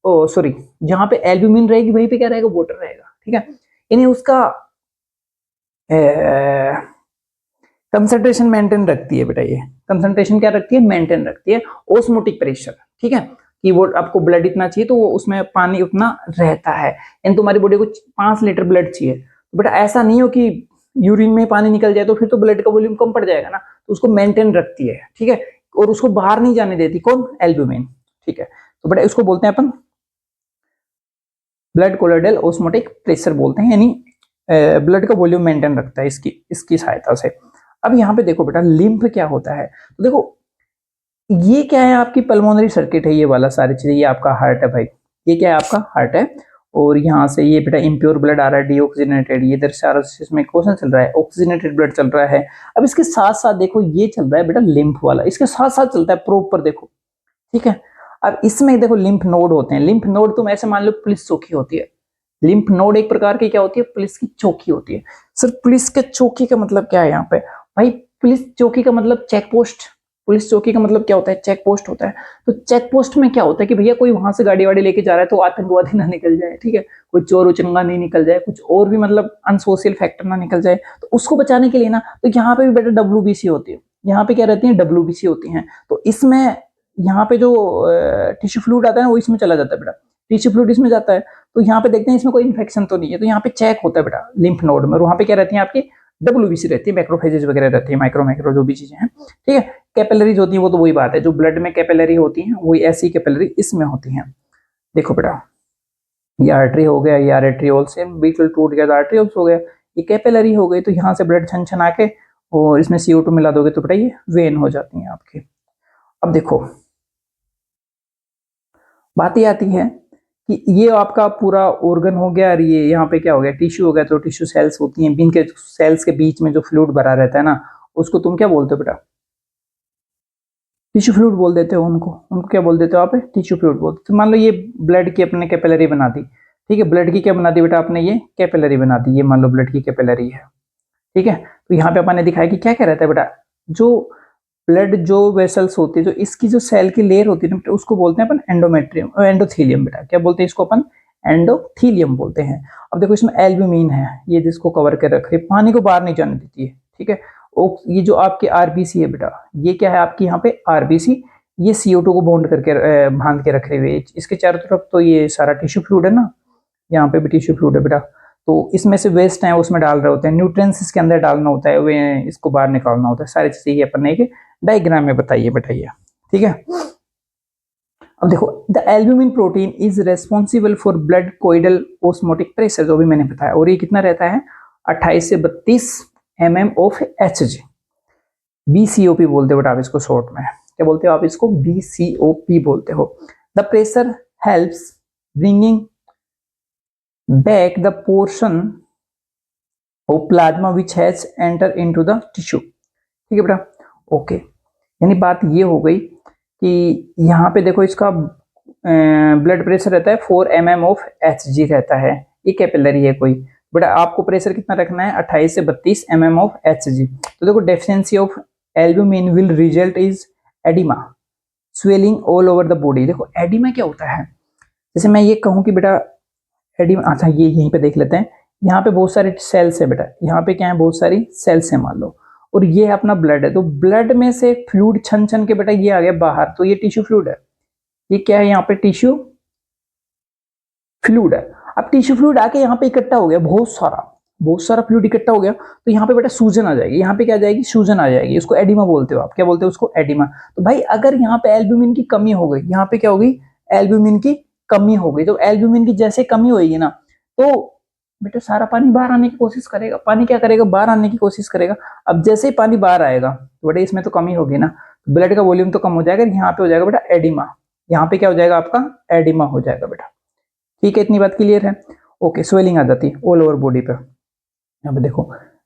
ओ सॉरी, जहां पे एल्ब्यूमिन रहेगी वहीं पे क्या रहेगा, वाटर रहेगा, ठीक है। यानी उसका कंसंट्रेशन मेंटेन रखती है बेटा, ये कंसंट्रेशन क्या रखती है, मेंटेन रखती है। ओस्मोटिक प्रेशर, ठीक है, कि वो आपको ब्लड इतना चाहिए तो वो उसमें पानी उतना रहता है, यानी तुम्हारी बॉडी को 5 लीटर ब्लड चाहिए, तो बेटा ऐसा नहीं हो कि यूरिन में पानी निकल जाए, तो फिर तो ब्लड का वॉल्यूम कम पड़ जाएगा ना, तो उसको मेंटेन रखती है, ठीक है, और उसको बाहर नहीं जाने देती, कौन, एल्ब्यूमिन, ठीक है। तो बेटा इसको बोलते हैं अपन ब्लड कोलोइडल ऑस्मोटिक प्रेशर बोलते हैं, यानी ब्लड का वॉल्यूम मेंटेन रखता है इसकी इसकी सहायता से। अब यहाँ पे देखो बेटा लिम्फ क्या होता है, तो देखो ये क्या है, आपकी पल्मोनरी सर्किट है, ये वाला सारी चीजें, ये आपका हार्ट है भाई, ये क्या है आपका हार्ट है, और यहाँ से ये बेटा इम्प्योर ब्लड आ रहा है, डीऑक्सीजनेटेड, ये इधर सारा इसमें क्वेश्चन चल रहा है, ऑक्सीजनेटेड ब्लड चल रहा है। अब इसके साथ साथ देखो ये चल रहा है बेटा लिम्फ वाला, इसके साथ साथ चलता है प्रॉपर, देखो, ठीक है। अब इसमें देखो लिम्फ नोड होते हैं, लिम्फ नोड तुम ऐसे मान लो पुलिस चौकी होती है, लिम्फ नोड एक प्रकार की क्या होती है, पुलिस की चौकी होती है। सर पुलिस के चौकी का मतलब क्या है यहाँ पे, भाई पुलिस चौकी का मतलब चेक पोस्ट, पुलिस चौकी का मतलब क्या होता है, चेक पोस्ट होता है। तो चेक पोस्ट में क्या होता है कि भैया कोई वहां से गाड़ी वाड़ी लेके जा रहा है तो आतंकवादी ना निकल जाए, ठीक है, कोई चोर उचंगा नहीं निकल जाए, कुछ और भी मतलब अनसोशल फैक्टर ना निकल जाए, तो उसको बचाने के लिए ना, तो यहाँ पे भी बेटा डब्ल्यूबीसी होती है, यहाँ पे क्या रहती है, डब्ल्यूबीसी होती है। तो इसमें यहाँ पे जो टिश्यू फ्लूइड आता है ना, वो इसमें चला जाता है बेटा, टिश्यू फ्लूइड इसमें जाता है, तो यहाँ पे देखते हैं इसमें कोई इन्फेक्शन तो नहीं है, तो यहाँ पे चेक होता है बेटा लिम्फ नोड में, और वहाँ पे क्या रहती है आपकी डब्ल्यूबीसी रहती है, मैक्रोफेजेज वगैरह रहती है, माइक्रो जो भी चीजें हैं, ठीक है। कैपिलरीज होती है, वो तो वही बात है, जो ब्लड में कैपिलरी होती है वही ऐसी कैपिलरी इसमें होती है। देखो बेटा ये आर्टरी हो गया, ये आर्टेरियोल से बिल्कुल टूट गया, आर्टेरियोल्स हो गया, ये कैपिलरी हो गई, तो यहाँ से ब्लड छन छन आके और इसमें CO2 मिला दोगे तो बेटा ये वेन हो जाती है आपकी। अब देखो बात ये आती है कि ये आपका पूरा ऑर्गन हो गया, और ये यहाँ पे क्या हो गया, टिश्यू हो गया, तो टिश्यू सेल्स होती हैं, इनके सेल्स के बीच में जो फ्लूइड भरा रहता है ना, उसको तुम क्या बोलते हो बेटा, टिश्यू फ्लूइड बोल देते हो उनको, उनको क्या बोल देते हो आप, टिश्यू फ्लूइड बोलते हो। तो मान लो ये ब्लड की अपने कैपिलरी बना दी, ठीक है, ब्लड की क्या बना दी बेटा आपने, ये कैपिलरी बना दी, ये मान लो ब्लड की कैपिलरी है, ठीक है। तो यहाँ पे अपन ने दिखाया कि क्या क्या रहता है बेटा, जो ब्लड जो वेसल्स होती है, जो इसकी जो सेल की लेयर होती है ना, उसको बोलते हैं अपन एंडोमेट्रियम, एंडोथीलियम बेटा, क्या बोलते हैं इसको अपन, एंडोथीलियम बोलते हैं। अब देखो इसमें एल्ब्यूमिन है, ये जिसको कवर कर रखे, पानी को बाहर नहीं जाने देती है, ठीक है। ये जो आपके आरबीसी है बेटा, ये क्या है आपकी यहाँ पे आरबीसी, ये CO2 को बॉन्ड करके बांध के रखे हुए, इसके चारों तरफ तो ये सारा टिश्यू फ्लूइड है ना, यहाँ पे भी टिश्यू फ्लूइड है बेटा। तो इसमें से वेस्ट है उसमें डाल रहे होते हैं, न्यूट्रिएंट्स इसके अंदर डालना होता है, वे इसको बाहर निकालना होता है, सारी चीजें ये अपन ने एक डायग्राम में बताइए बताइए, ठीक है। अब देखो the albumin protein is responsible for blood colloidal osmotic pressure, जो भी मैंने बताया, और ये कितना रहता है 28 से 32 mm ऑफ Hg, BCOP बोलते हो बेटा आप इसको शॉर्ट में, क्या बोलते हो आप इसको, BCOP बोलते हो। The pressure helps bringing back the portion of plasma which has enter into the tissue, ठीक है बेटा, ओके। यानी बात ये हो गई कि यहाँ पे देखो इसका ब्लड प्रेशर रहता है 4 mm ऑफ Hg रहता है, ये कैपिलरी है कोई, बेटा आपको प्रेशर कितना रखना है 28 से 32 mm ऑफ Hg। तो देखो deficiency of albumin will result is oedema, swelling all over the body. देखो एडिमा क्या होता है, जैसे मैं ये कहूँ कि बेटा एडिमा, अच्छा ये यहीं पे देख लेते हैं, यहाँ पे बहुत सारे सेल्स है बेटा, यहाँ पे क्या है बहुत सारी सेल्स है मान लो, और ये अपना ब्लड है, तो ब्लड में से फ्लूइड छन छन के बेटा ये आ गया बाहर, तो ये टिश्यू फ्लूइड है, ये क्या है यहाँ पे टिश्यू फ्लूइड है। अब टिश्यू फ्लूइड आके यहाँ पे इकट्ठा हो गया, बहुत सारा फ्लूइड इकट्ठा हो गया, तो यहाँ पे बेटा सूजन आ जाएगी, यहाँ पे क्या आ जाएगी, सूजन आ जाएगी, उसको एडिमा बोलते हो आप, क्या बोलते हो उसको, एडिमा। तो भाई अगर यहाँ पे एल्ब्यूमिन की कमी हो गई, यहाँ पे क्या होगी, एल्ब्यूमिन की कमी हो गई, तो एल्ब्यूमिन की जैसे कमी होगी ना, तो बेटा सारा पानी बाहर आने की कोशिश करेगा, पानी क्या करेगा, बाहर आने की कोशिश करेगा। अब जैसे ही पानी बाहर आएगा तो बेटा इसमें तो कमी होगी ना, ब्लड का वॉल्यूम तो कम हो जाएगा, यहाँ पे हो जाएगा बेटा एडिमा, यहाँ पे क्या हो जाएगा आपका, एडिमा हो जाएगा बेटा, ठीक है, इतनी बात क्लियर है, ओके। स्वेलिंग आ जाती है ऑल ओवर बॉडी पे, यहाँ पे देखो,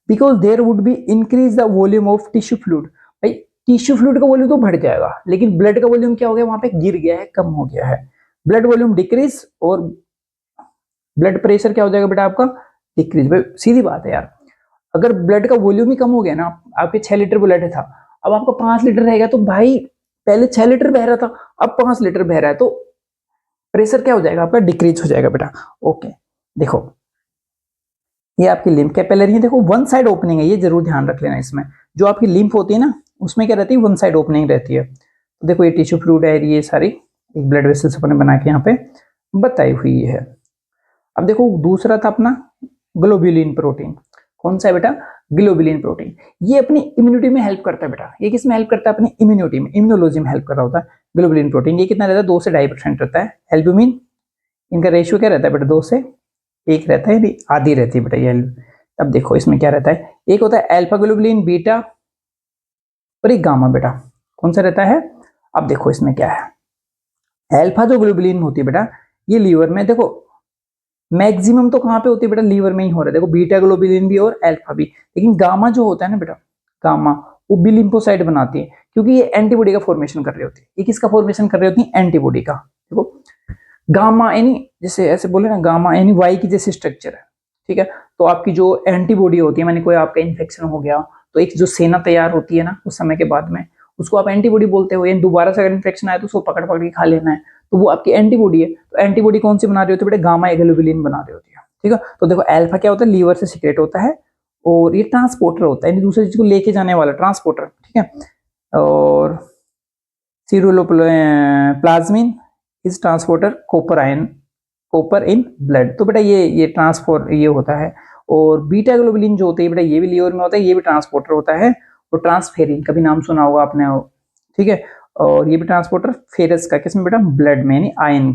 because there would be increase the volume of tissue fluid, भाई टिश्यू फ्लूइड का वॉल्यूम तो बढ़ जाएगा, लेकिन ब्लड का वॉल्यूम क्या हो गया, वहां पे गिर गया है, कम हो गया है, ब्लड वॉल्यूम डिक्रीज, और ब्लड प्रेशर क्या हो जाएगा बेटा आपका, डिक्रीज। भाई सीधी बात है यार, अगर ब्लड का वॉल्यूम ही कम हो गया ना, आपके 6 लीटर ब्लड था, अब आपका 5 लीटर रहेगा, तो भाई पहले 6 लीटर बह रहा था, अब 5 लीटर बह रहा है, तो प्रेशर क्या हो जाएगा आपका, डिक्रीज हो जाएगा बेटा, ओके। देखो ये आपकी लिम्फ कैपिलरी है, देखो वन साइड ओपनिंग है, ये जरूर ध्यान रख लेना, इसमें जो आपकी लिम्फ होती है ना, उसमें क्या रहती है, वन साइड ओपनिंग रहती है। तो देखो ये टिश्यू फ्लूइड है, ये सारी एक ब्लड वेसल्स अपने बना के यहाँ पे बताई हुई है। अब देखो दूसरा था अपना ग्लोबुलिन प्रोटीन, कौन सा है बेटा, ग्लोबुलिन प्रोटीन, ये अपनी इम्यूनिटी में हेल्प करता है बेटा, ये किस में हेल्प करता है, अपनी इम्यूनिटी में, इम्यूनोलॉजी में हेल्प कर रहा होता है ग्लोबुलिन प्रोटीन। ये कितना रहता है, 2 से 2.5% रहता है, एल्ब्यूमिन इनका रेशियो क्या रहता है बेटा, 2 से 1 रहता है, आधी रहती है बेटा ये। अब देखो इसमें क्या रहता है, एक होता है अल्फा ग्लोबुलिन, बीटा और एक गामा बेटा, कौन सा रहता है। अब देखो इसमें क्या है, अल्फा जो ग्लोबुलिन होती है बेटा, ये लीवर में, देखो मैक्सिमम तो कहाँ पे होती है बेटा, लीवर में ही हो रहा है, देखो बीटा ग्लोबुलिन भी और अल्फा भी, लेकिन गामा जो होता है ना बेटा, गामा वो भी लिम्फोसाइट बनाती है, क्योंकि ये एंटीबॉडी का फॉर्मेशन कर रही होती है। ये किसका फॉर्मेशन कर रही होती है, एंटीबॉडी का। देखो गामा यानी जैसे ऐसे बोले ना, गामा यानी वाई की जैसी स्ट्रक्चर है, ठीक है। तो आपकी जो एंटीबॉडी होती है, माने कोई आपका इन्फेक्शन हो गया, तो एक जो सेना तैयार होती है ना उस समय के बाद में, उसको आप एंटीबॉडी बोलते हो, यानी दोबारा से अगर इन्फेक्शन आए तो उसको पकड़ पकड़ के खा लेना है, तो वो आपकी एंटीबॉडी है। तो एंटीबॉडी कौन सी बना रही होती है बेटा, गामा ग्लोबुलिन बना रही होती है, ठीक है। तो देखो अल्फा क्या होता है, लीवर से सीक्रेट होता है, और ये ट्रांसपोर्टर होता है, यानी दूसरी चीज को लेके जाने वाला ट्रांसपोर्टर, ठीक है। और ceruloplasmin is transporter copper ion, copper in blood, तो बेटा ये ट्रांसपोर्ट ये होता है। और बीटा ग्लोबुलिन जो होता है बेटा, ये भी लीवर में होता है, ये भी ट्रांसपोर्टर होता है। और ट्रांसफेरिन कभी नाम सुना होगा आपने, ठीक है। और ये भी ट्रांसपोर्टर फेरस का, किसमें बेटा, ब्लड में, यानी आयन,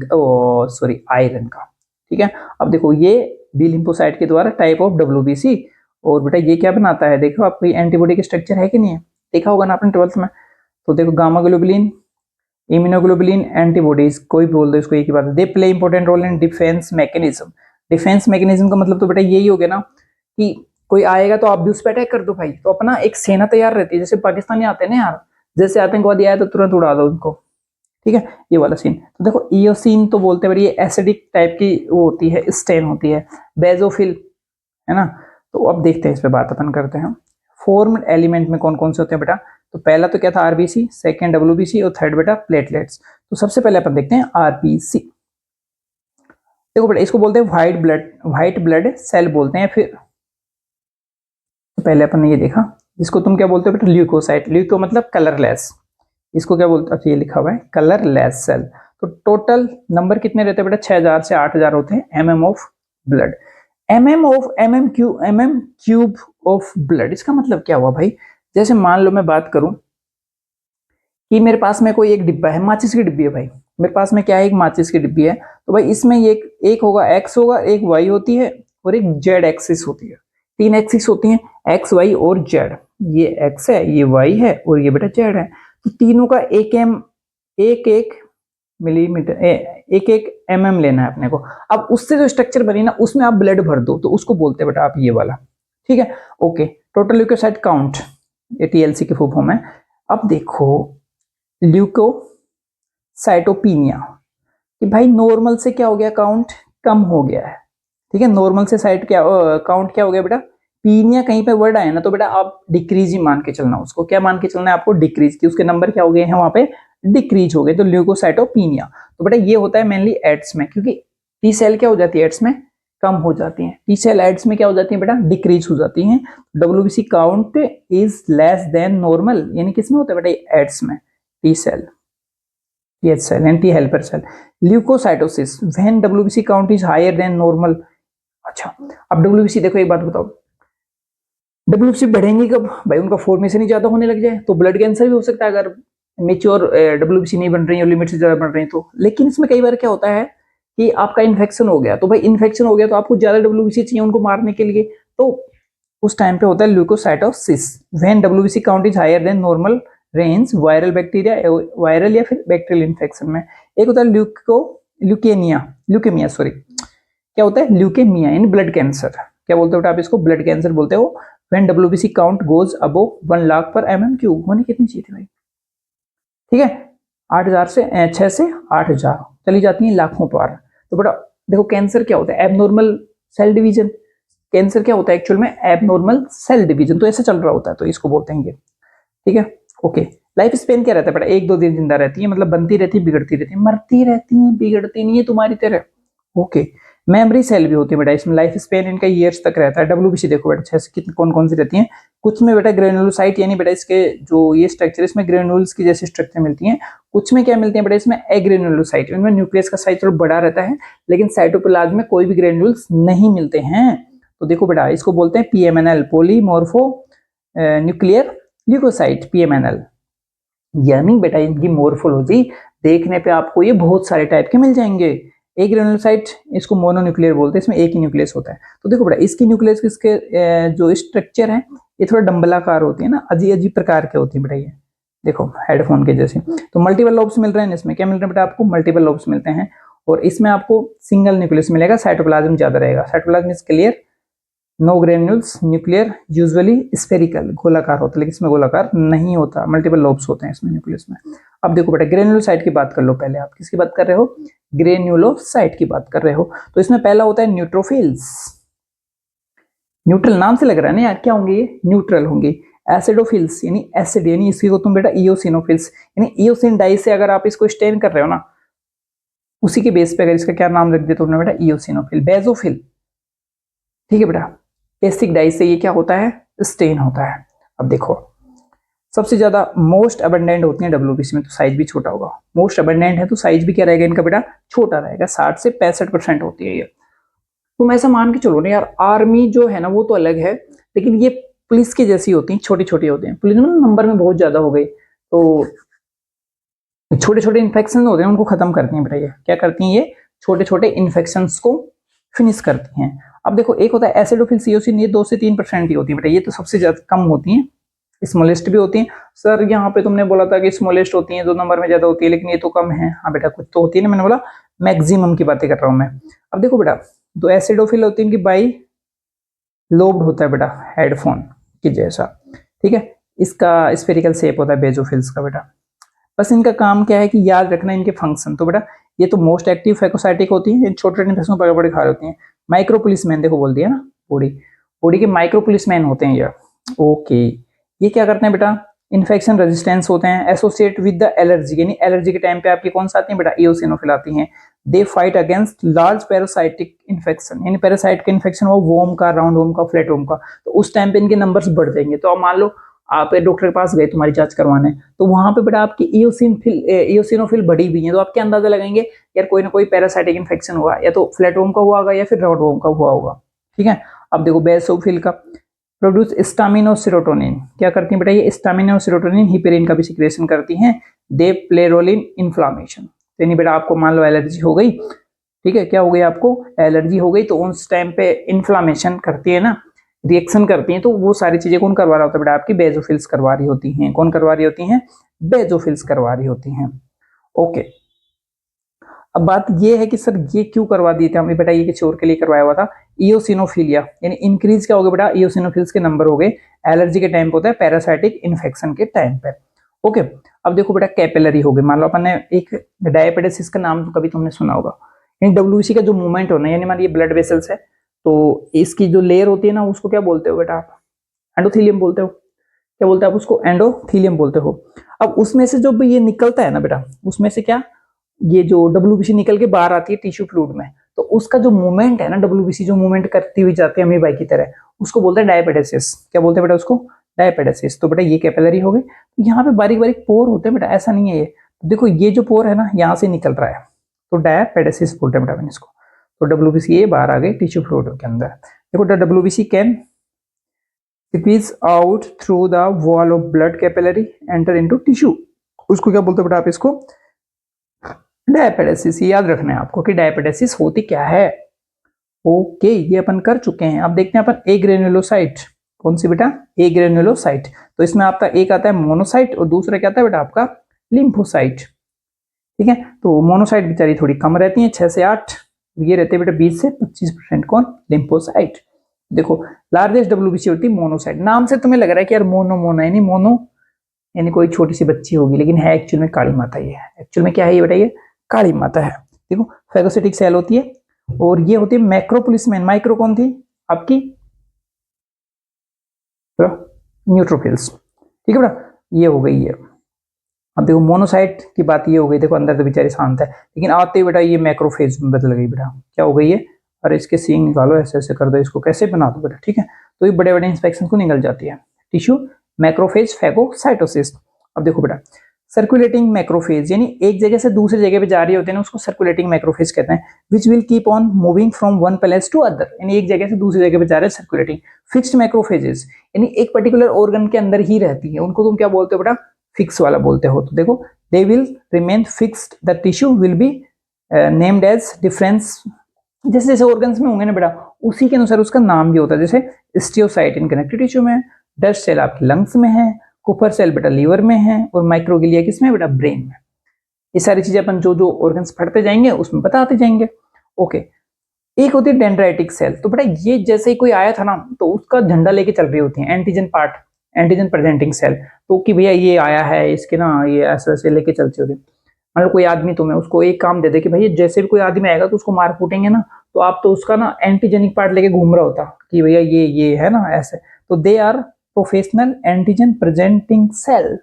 सॉरी आयरन का, ठीक है। अब देखो ये बी लिम्फोसाइट के द्वारा टाइप ऑफ WBC, और बेटा ये क्या बनाता है, देखो आपको एंटीबॉडी के स्ट्रक्चर है कि नहीं है, देखा होगा ना आपने 12th में। तो देखो गामा ग्लोबुलिन, इम्यूनोग्लोबुलिन, एंटीबॉडीज, कोई बोल दो इसको एक ही बात है, they play important role in defence mechanism. Defence mechanism का मतलब तो बेटा यही हो गया ना कि कोई आएगा तो आप भी उस पर अटैक कर दो भाई, तो अपना एक सेना तैयार रहती है, जैसे पाकिस्तानी आते हैं ना यार, जैसे आतंकवादी आया तो तुरंत उड़ा दो उनको, ठीक है, ये वाला सीन। तो देखो इयोसिन तो बोलते हैं, ये एसिडिक टाइप की वो होती है, स्टेन होती है। बेजोफिल है ना। तो अब देखते हैं, इस पे बात अपन करते हैं। फॉर्म्ड एलिमेंट में कौन कौन से होते हैं बेटा? तो पहला तो क्या था? आरबीसी, सेकंड डब्ल्यूबीसी और थर्ड बेटा प्लेटलेट्स। तो सबसे पहले अपन देखते हैं आरबीसी। देखो बेटा, इसको बोलते हैं व्हाइट ब्लड सेल बोलते हैं। फिर तो पहले अपन ने ये देखा, जिसको तुम क्या बोलते हो बेटा? ल्यूकोसाइट। ल्यूको मतलब कलरलेस, इसको क्या बोलते हैं? अच्छा, ये लिखा हुआ है कलरलेस सेल। तो टोटल नंबर कितने रहते हैं बेटा? 6000 से 8000 होते हैं MM of blood. MM cube of blood, इसका मतलब क्या हुआ भाई? जैसे मान लो मैं बात करूं कि मेरे पास में कोई एक डिब्बा है, माचिस की डिब्बी है भाई। मेरे पास में क्या है? एक माचिस की डिब्बी है। तो भाई इसमें ये एक होगा एक्स होगा, एक वाई होती है और एक जेड एक्सिस होती है। तीन एक्सिस होती हैं, एक्स वाई और जेड। ये एक्स है, ये वाई है और ये बेटा जेड है। तो तीनों का एक मिलीमीटर एक एक एमएम लेना है अपने को। अब उससे जो स्ट्रक्चर बनी ना, उसमें आप ब्लड भर दो तो उसको बोलते हैं बेटा आप ये वाला, ठीक है। ओके, टोटल ल्यूकोसाइट काउंट, ये टीएलसी की फुल फॉर्म है। अब देखो ल्यूकोसाइटोपिनिया, कि भाई नॉर्मल से क्या हो गया? काउंट कम हो गया है, ठीक है। नॉर्मल से साइट क्या काउंट क्या हो गया बेटा? पीनिया कहीं पे वर्ड आया ना, तो बेटा आप डिक्रीज ही मान के चलना उसको। क्या मान के चलना है आपको? डिक्रीज, की उसके नंबर क्या हो गए हैं वहां पे? डिक्रीज हो गए। तो ल्यूकोसाइटोपिनिया, तो बेटा ये होता है मेनली एड्स में, क्योंकि टी सेल क्या हो जाती है एड्स में? कम हो जाती है। टी सेल एड्स में क्या हो जाती है बेटा? डिक्रीज हो जाती है। WBC count is less than normal, यानी किसमें होता है बेटा? एड्स में। T cell, TH cell and T helper cell. Leukocytosis, when WBC count is higher than normal. अच्छा, अब डब्ल्यूबीसी देखो, एक बात बताओ, डब्ल्यूबीसी बढ़ेंगी कब? भाई उनका फॉर्मेशन ही ज्यादा होने लग जाए तो ब्लड कैंसर भी हो सकता है, अगर मेच्योर डब्ल्यूबीसी नहीं बन रही है, लिमिट से ज्यादा बन रही है तो। लेकिन इसमें कई बार क्या होता है कि आपका इन्फेक्शन हो गया, तो भाई इन्फेक्शन हो गया तो आपको ज्यादा डब्ल्यूबीसी चाहिए उनको मारने के लिए, तो उस टाइम पे होता है leukocytosis. When WBC count is higher than normal range, viral bacteria, viral या फिर बैक्टीरियल इन्फेक्शन में। एक होता है ल्यूकेमिया सॉरी, क्या होता है? ल्यूकेमिया यानी ब्लड कैंसर। क्या बोलते हो आप इसको? ब्लड कैंसर बोलते हो। When WBC count goes above 1 lakh पर एमएम क्यूब, होनी कितनी चाहिए थी भाई? ठीक है, 8000 से 6 से 8000 चली जाती है लाखों पर। तो बेटा देखो, कैंसर क्या होता है? Abnormal cell division. कैंसर क्या होता है एक्चुअल में? Abnormal cell division. तो ऐसा चल रहा होता है, तो इसको बोलते हैं ये, ठीक है। ओके, लाइफ स्पेन क्या रहता है बेटा? 1-2 दिन जिंदा रहती है, मतलब बनती रहती है, बिगड़ती रहती है, मरती रहती है, बिगड़ती नहीं है तुम्हारी तरह। ओके, मेमोरी सेल भी होती है बेटा, इसमें लाइफ स्पेन इनका ईयर्स तक रहता है। डब्ल्यूबीसी देखो बेटा, 6 से कितनी कौन कौन सी रहती हैं? कुछ में बेटा ग्रेनुलोसाइट, यानी बेटा इसके जो ये स्ट्रक्चर, इसमें ग्रेनुल्स की जैसी स्ट्रक्चर मिलती हैं। कुछ में क्या मिलती है बेटा? इसमें एग्रेनुलोसाइट, इनमें न्यूक्लियस का साइज थोड़ा बड़ा रहता है, लेकिन साइटोप्लाज्म में कोई भी ग्रेनुल्स नहीं मिलते हैं। तो देखो बेटा, इसको बोलते हैं PMNL, polymorpho nuclear leukocyte, PMNL. यानी बेटा इनकी मोर्फोलॉजी देखने पे आपको ये बहुत सारे टाइप के मिल जाएंगे। एक ग्रेनुलोसाइट, इसको मोनोन्यूक्लियर बोलते हैं, इसमें एक ही न्यूक्लियस होता है। तो देखो बेटा, इसकी न्यूक्लियस इसके जो स्ट्रक्चर है ये थोड़ा डम्बलाकार होती है ना, अजीब अजीब प्रकार के होती है बेटा। ये देखो हेडफोन के जैसे। तो मल्टीपल लोब्स मिल रहे हैं इसमें। क्या मिल रहे हैं बेटा आपको? मल्टीपल लोब्स मिलते हैं। और इसमें आपको सिंगल न्यूक्लियस मिलेगा, साइटोप्लाज्म ज्यादा रहेगा। Cytoplasm is clear, no granules, nuclear usually spherical, गोलाकार होता है, लेकिन इसमें गोलाकार नहीं होता, मल्टीपल लोब्स होते हैं इसमें न्यूक्लियस में। अब देखो बेटा, ग्रेन्युलोसाइट की बात कर लो पहले। आप किसकी बात कर रहे हो? ग्रेन्युलोसाइट की बात कर रहे हो। तो इसमें पहला होता है न्यूट्रोफिल्स। न्यूट्रल नाम से लग रहा है ना यार, क्या होंगे ये? न्यूट्रल होंगे। एसिडोफिल्स यानी एसिड, यानी इसकी को तुम बेटा इओसिनोफिल्स, यानी इओसिन डाई से अगर आप इसको स्टेन कर रहे हो ना, उसी के बेस पे अगर इसका क्या नाम रख दिया तुमने बेटा? इओसिनोफिल। बेजोफिल, ठीक है बेटा, एसिक डाई से ये क्या होता है? स्टेन होता है। अब देखो, सबसे ज्यादा मोस्ट अबंडेंट होती है डब्ल्यूबीसी में, तो साइज भी छोटा होगा। मोस्ट अबंडेंट है तो साइज भी क्या रहेगा इनका बेटा? छोटा रहेगा। 60 से 65% होती है ये। तुम ऐसा मान के चलो ना यार, आर्मी जो है ना वो तो अलग है, लेकिन ये पुलिस की जैसी होती है, छोटी छोटी होती है। पुलिस में नंबर में बहुत ज्यादा हो गई तो छोटे छोटे इन्फेक्शन होते हैं उनको खत्म करती हैं बेटा। ये क्या करती हैं? ये छोटे छोटे इन्फेक्शन को फिनिश करती हैं। अब देखो, एक होता है एसिडोफिल सीओसिन, ये 2 से 3% ही होती है बेटा, ये तो सबसे ज्यादा कम होती है। स्मॉलेस्ट भी होती है। सर यहाँ पे तुमने बोला था कि स्मॉलेस्ट होती है, 2 नंबर में ज्यादा होती है, लेकिन ये तो कम है। हाँ बेटा, कुछ तो होती है ना, मैंने बोला मैक्सिमम की बातें कर रहा हूँ मैं। अब देखो बेटा, तो एसिडोफिल होती है इनकी बाई लोब्ड होता है बेटा, हेडफोन की जैसा, ठीक है। इसका स्फेरिकल शेप होता है बेजोफिल्स का बेटा। बस इनका काम क्या है कि याद रखना इनके फंक्शन। तो बेटा ये तो मोस्ट एक्टिव फैगोसाइटिक होती है, छोटे इन्फेक्शन बड़े बड़े खा होती हैं। माइक्रो पुलिसमैन देखो बोल दिया ना, बॉडी बॉडी के माइक्रो पुलिसमैन होते हैं ये। ओके, ये क्या करते हैं बेटा, इन्फेक्शन रेजिस्टेंस होते हैं, एसोसिएट विद द एलर्जी, यानी एलर्जी के टाइम पे आपकी कौन सा आती है बेटा, इओसिनोफिल आती हैं। They fight against large parasitic infection, यानी पैरासाइट का इन्फेक्शन हो, वोम का, राउंड वोम का, फ्लैट वोम का, तो उस टाइम पे इनके नंबर्स बढ़ जाएंगे। तो अब मान लो आप डॉक्टर के पास गए तुम्हारी जांच करवाने, तो वहां पे बेटा आपकी इओसिनोफिल बढ़ी हुई है, तो आप क्या अंदाजा लगाएंगे, यार कोई ना कोई पैरासाइटिक इन्फेक्शन हुआ, या तो फ्लैट वोम का हुआ होगा या फिर राउंड वोम का हुआ होगा। ठीक है, अब देखो बेसोफिल का प्रोड्यूस स्टामिन और सेरोटोनिन, क्या करती है बेटा ये, स्टामिन और सेरोटोनिन हिपेरिन का भी सिक्रेशन करती हैं। They play role in inflammation, यानी बेटा आपको मान लो एलर्जी हो गई, ठीक है, क्या हो गई आपको, एलर्जी हो गई, तो उस टाइम पे इन्फ्लामेशन करती है ना, रिएक्शन करती हैं, तो वो सारी चीजें कौन करवा रहा होता है बेटा, आपकी बेजोफिल्स करवा रही होती हैं। कौन करवा रही होती हैं, बेजोफिल्स करवा रही होती हैं। ओके, अब बात ये है कि सर ये क्यों करवा दिए थे हमें बेटा, ये किसी और के लिए करवाया हुआ था, इओसिनोफिलिया, यानी इंक्रीज क्या हो गया बेटा, इओसिनोफिल्स के नंबर हो गए, एलर्जी के टाइम पे होता है, पैरासाइटिक इन्फेक्शन के टाइम पे। ओके, अब देखो बेटा कैपिलरी हो गए, मान लो अपन ने एक डायपेटिस का नाम तो कभी तुमने सुना होगा, यानी डब्ल्यूबीसी का जो मूवमेंट होना है, यानी मान ये ब्लड वेसल्स है, तो इसकी जो लेयर होती है ना, उसको क्या बोलते हो बेटा आप, एंडोथेलियम बोलते हो। क्या बोलते हैं आप उसको, एंडोथेलियम बोलते हो। अब उसमें से जो ये निकलता है ना बेटा, उसमें से क्या, ये जो डब्ल्यूबीसी निकल के बाहर आती है टिश्यू फ्लूइड में, तो उसका जो मूवमेंट है ना, डब्ल्यूबीसी जो मूवमेंट करती हुई जाती है अमीबाई की तरह, उसको बोलते हैं डायपेडेसिस। क्या बोलते हैं बेटा उसको, डायपेडेसिस। तो बेटा ये कैपिलरी हो गई, तो यहाँ पे बारीक बारीक पोर होते हैं बेटा, ऐसा नहीं है ये, तो देखो ये जो पोर है ना यहाँ से निकल रहा है, तो डायपेडेसिस बोलते हैं बेटा इसको। तो डब्ल्यूबीसी ये बाहर आ गई टिश्यू फ्लूइड के अंदर। देखो WBC can squeeze out through the wall of blood capillary enter into tissue, उसको क्या बोलते हैं बेटा आप, इसको डायपेडेसिस। याद रखना है आपको कि डायपेडेसिस होती क्या है। ओके, ये अपन कर चुके हैं। अब देखते हैं अपन ए ग्रेन्युलोसाइट, कौन सी बेटा, ए ग्रेन्युलोसाइट। तो इसमें आपका एक आता है मोनोसाइट और दूसरा क्या आता है बेटा आपका, लिम्फोसाइट। ठीक है, तो मोनोसाइट बेचारी थोड़ी कम रहती है, 6 से 8, ये रहते हैं बेटा 20 से 25%। कौन, लिम्फोसाइट। देखो लार्जेस्ट डब्ल्यूबीसी होती है मोनोसाइट। नाम से तुम्हें लग रहा है कि यार मोनो मोनो, यानी मोनो यानी कोई छोटी सी बच्ची होगी, लेकिन है एक्चुअल में काली माता। ये एक्चुअल में क्या है ये बेटा, ये काली माता है। देखो फैगोसिटिक सेल होती है, और ये होती है मैक्रोपुलिसमैन। माइक्रो कौन थी आपकी, न्यूट्रोफिल्स। ठीक है बेटा, ये हो गई है। अब देखो मोनोसाइट की बात ये हो गई, देखो अंदर तो बेचारी शांत है, लेकिन आते ही बेटा ये मैक्रोफेज में बदल गई बेटा। क्या हो गई है, अरे इसके सींग निकालो, ऐसे ऐसे कर दो, इसको कैसे बना दो बेटा। ठीक है, तो ये बड़े बड़े इंस्पेक्शन को निकल जाती है। Tissue macrophage phagocytosis. अब देखो बेटा सर्कुलेटिंग मैक्रोफेज, यानी एक जगह से दूसरी जगह पे जा रही होते हैं ना, उसको सर्कुलेटिंग मैक्रोफेज कहते हैं। Which will keep on moving from one place to other, यानी एक जगह से दूसरी जगह पे जा रहे हैं, सर्कुलेटिंग। फिक्स्ड मैक्रोफेजेस, यानी एक पर्टिकुलर ऑर्गन के अंदर ही रहती है, उनको तुम क्या बोलते हो बेटा, फिक्स वाला बोलते हो। तो देखो they will remain fixed, the tissue will be named age difference, जैसे जैसे ऑर्गन्स में होंगे ना बेटा, उसी के अनुसार उसका नाम भी होता है। जैसे स्टियोसाइट कनेक्टिव टिश्यू में, डस्ट सेल आपके लंग्स में है, कुपर सेल बेटा लीवर में है, और माइक्रोगिलिया किसमें बेटा, ब्रेन में। ये सारी चीजें अपन जो जो ऑर्गन्स पढ़ते जाएंगे उसमें बताते जाएंगे। ओके, एक होती है डेंड्राइटिक सेल। तो बेटा ये जैसे ही कोई आया था ना, तो उसका झंडा लेके चल रही होती है, antigen part, antigen presenting cell. तो कि भैया ये आया है, इसके ना ये ऐसे ऐसे लेके चलती होती है। मान लो कोई आदमी, तुम्हें उसको एक काम दे दे कि भाई जैसे भी कोई आदमी आएगा तो उसको मार फूटेंगे ना, तो आप तो उसका ना एंटीजेनिक पार्ट लेके घूम रहा होता कि भैया ये है ना ऐसे। तो they are professional antigen presenting cell,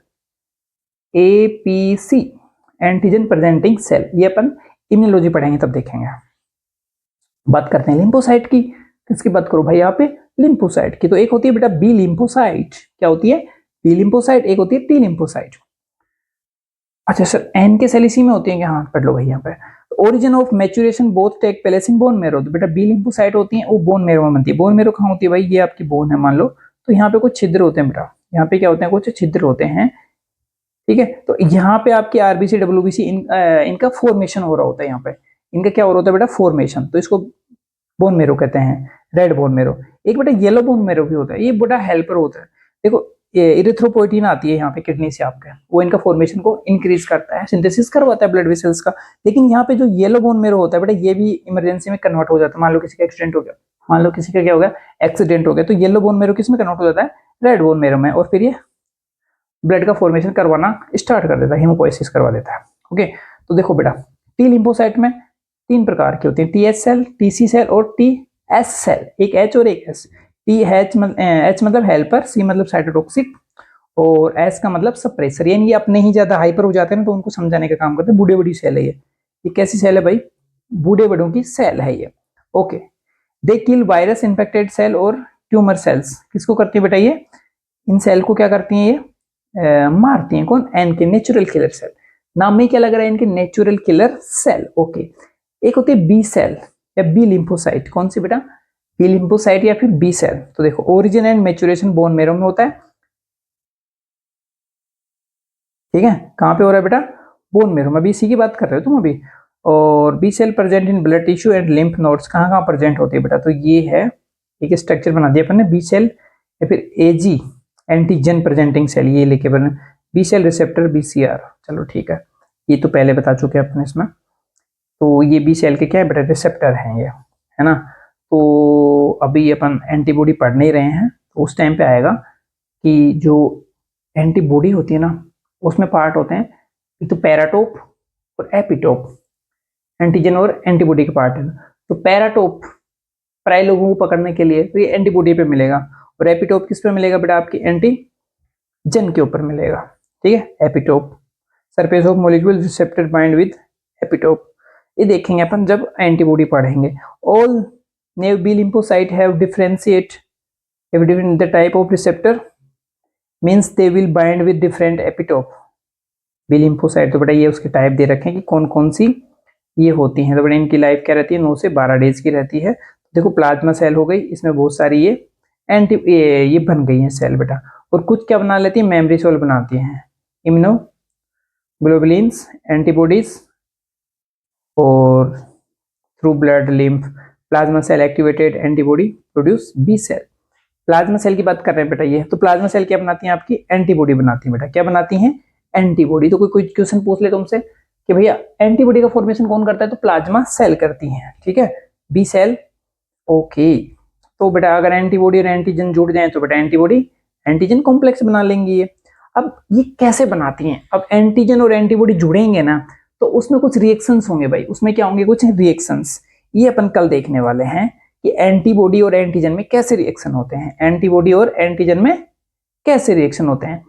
APC, antigen presenting cell. ये अपन इम्यूनोलॉजी पढ़ेंगे तब देखेंगे। बात करते हैं लिम्फोसाइट की। किसकी बात करो भाई यहाँ पे, लिम्फोसाइट की। तो एक होती है बेटा बी लिम्फोसाइट, क्या होती है, बी लिम्फोसाइट। एक होती है टी लिम्फोसाइट। अच्छा सर एन के सेल इसी में होती है क्या, हाँ पढ़ लो भाई यहाँ पे। Origin of maturation both take place in bone marrow. तो बेटा बी लिम्फोसाइट होती है, वो बोन मेरो में बनती है। बोन मेरो कहाँ होती है भाई, ये आपकी बोन है मान लो, तो यहाँ पे कुछ छिद्र होते हैं बेटा, यहाँ पे क्या होते हैं, कुछ छिद्र होते हैं। ठीक है, तो यहाँ पे आपकी आरबीसी डब्ल्यूबीसी इनका फॉर्मेशन हो रहा होता है। यहाँ पे इनका क्या हो रहा होता है बेटा, फॉर्मेशन। तो इसको बोन मेरो कहते हैं, रेड बोन मेरो। एक बेटा येलो बोन मेरो भी होता है, ये बड़ा हेल्पर होता है। देखो इरिथ्रोपोइटिन आती है यहाँ पे किडनी से आपके, वो इनका फॉर्मेशन को इंक्रीज करता है, सिंथेसिस करवाता है ब्लड वेसल्स का। लेकिन यहाँ पे जो येलो बोन मेरो होता है बेटा, ये भी इमरजेंसी में कन्वर्ट हो जाता है। मान लो किसी का एक्सीडेंट हो गया, मान लो किसी का क्या हो गया, एक्सीडेंट हो गया, तो येलो बोन मेरो किस में कन्वर्ट हो जाता है, रेड बोन मेरो में, और फिर ये ब्लड का फॉर्मेशन करवाना स्टार्ट कर देता है, हीमोपोइसिस करवा देता है। ओके, तो देखो बेटा, टी लिम्फोसाइट में 3 प्रकार के होते हैं, टीएच सेल, टीसी सेल और टीएस सेल, एक एच और एक एस। टी एच मतलब हेल्पर, सी मतलब साइटोटॉक्सिक और एस का मतलब सप्रेसर। यानी ये अपने ही ज्यादा हाइपर हो जाते हैं ना, तो उनको समझाने का काम करते हैं। बूढ़े बड़ी सेल है ये कैसी सेल है भाई? बूढ़े बड़ों की सेल है ये। ओके, दे किल वायरस इन्फेक्टेड सेल और ट्यूमर सेल्स। किसको करती है बेटा ये? इन सेल को क्या करती हैं ये? मारती हैं। कौन? एन के नेचुरल किलर सेल। नाम में क्या लग रहा है इनके? Natural killer cell. ओके, एक होती है बी सेल या बी लिम्फोसाइट। कौन सी बेटा? बी लिम्फोसाइट या फिर बी सेल। तो देखो, origin and maturation bone marrow में होता है। ठीक है, कहां पे हो रहा है बेटा? बोन मैरो में। अभी इसी की बात कर रहे हो तुम अभी। और B cell present in blood tissue and lymph nodes. कहां कहां प्रेजेंट होती है बेटा? तो ये है, एक स्ट्रक्चर बना दिया अपन ने, बी सेल या फिर एजी एंटीजन प्रेजेंटिंग सेल, ये लेके बने बी सेल रिसेप्टर बीसीआर। चलो ठीक है, ये तो पहले बता चुके हैं अपने इसमें। तो ये बी सेल के क्या है बेटा? रिसेप्टर हैं ये, है ना। तो अभी अपन एंटीबॉडी पढ़ नहीं रहे हैं, तो उस टाइम पे आएगा कि जो एंटीबॉडी होती है ना, उसमें पार्ट होते हैं, एक तो पैराटोप और एपिटोप। एंटीजन और एंटीबॉडी के पार्ट है। तो पैराटोप प्राय लोगों को पकड़ने के लिए, तो ये एंटीबॉडी पे मिलेगा, और एपिटोप किस पे मिलेगा बेटा? आपकी एंटीजन के ऊपर मिलेगा। ठीक है, epitope, surface of molecule receptor bind with epitope. ये देखेंगे अपन जब एंटीबॉडी पढ़ेंगे। All naive B lymphocyte have differentiate the type of receptor, means they will bind with different epitope. B lymphocyte, तो बेटा ये उसके टाइप दे रखे हैं कि कौन कौन सी ये होती हैं। तो बेटा इनकी लाइफ क्या रहती है? 9 से 12 डेज की रहती है। देखो, प्लाज्मा सेल हो गई, इसमें बहुत सारी ये ये बन गई हैं सेल बेटा। और कुछ क्या बना लेती है? मेमोरी सेल बनाती हैं, इम्यूनोग्लोबुलिन्स, एंटीबॉडीज, और through blood lymph plasma cell activated antibody produce B cell. Plasma cell की बात कर रहे हैं बेटा ये। तो प्लाज्मा सेल क्या बनाती हैं? आपकी एंटीबॉडी बनाती है बेटा। क्या बनाती हैं? एंटीबॉडी। तो कोई क्वेश्चन पूछ ले तुमसे कि भैया एंटीबॉडी का फॉर्मेशन कौन करता है? तो प्लाज्मा सेल करती है। ठीक है, बी सेल। ओके, तो बेटा अगर एंटीबॉडी और एंटीजन जुड़ जाए तो बेटा एंटीबॉडी एंटीजन कॉम्प्लेक्स बना लेंगी ये। अब ये कैसे बनाती हैं? अब एंटीजन और एंटीबॉडी जुड़ेंगे ना, तो उसमें कुछ रिएक्शंस होंगे भाई। उसमें क्या होंगे? कुछ रिएक्शंस। ये अपन कल देखने वाले हैं कि एंटीबॉडी और एंटीजन में कैसे रिएक्शन होते हैं। एंटीबॉडी और एंटीजन में कैसे रिएक्शन होते हैं।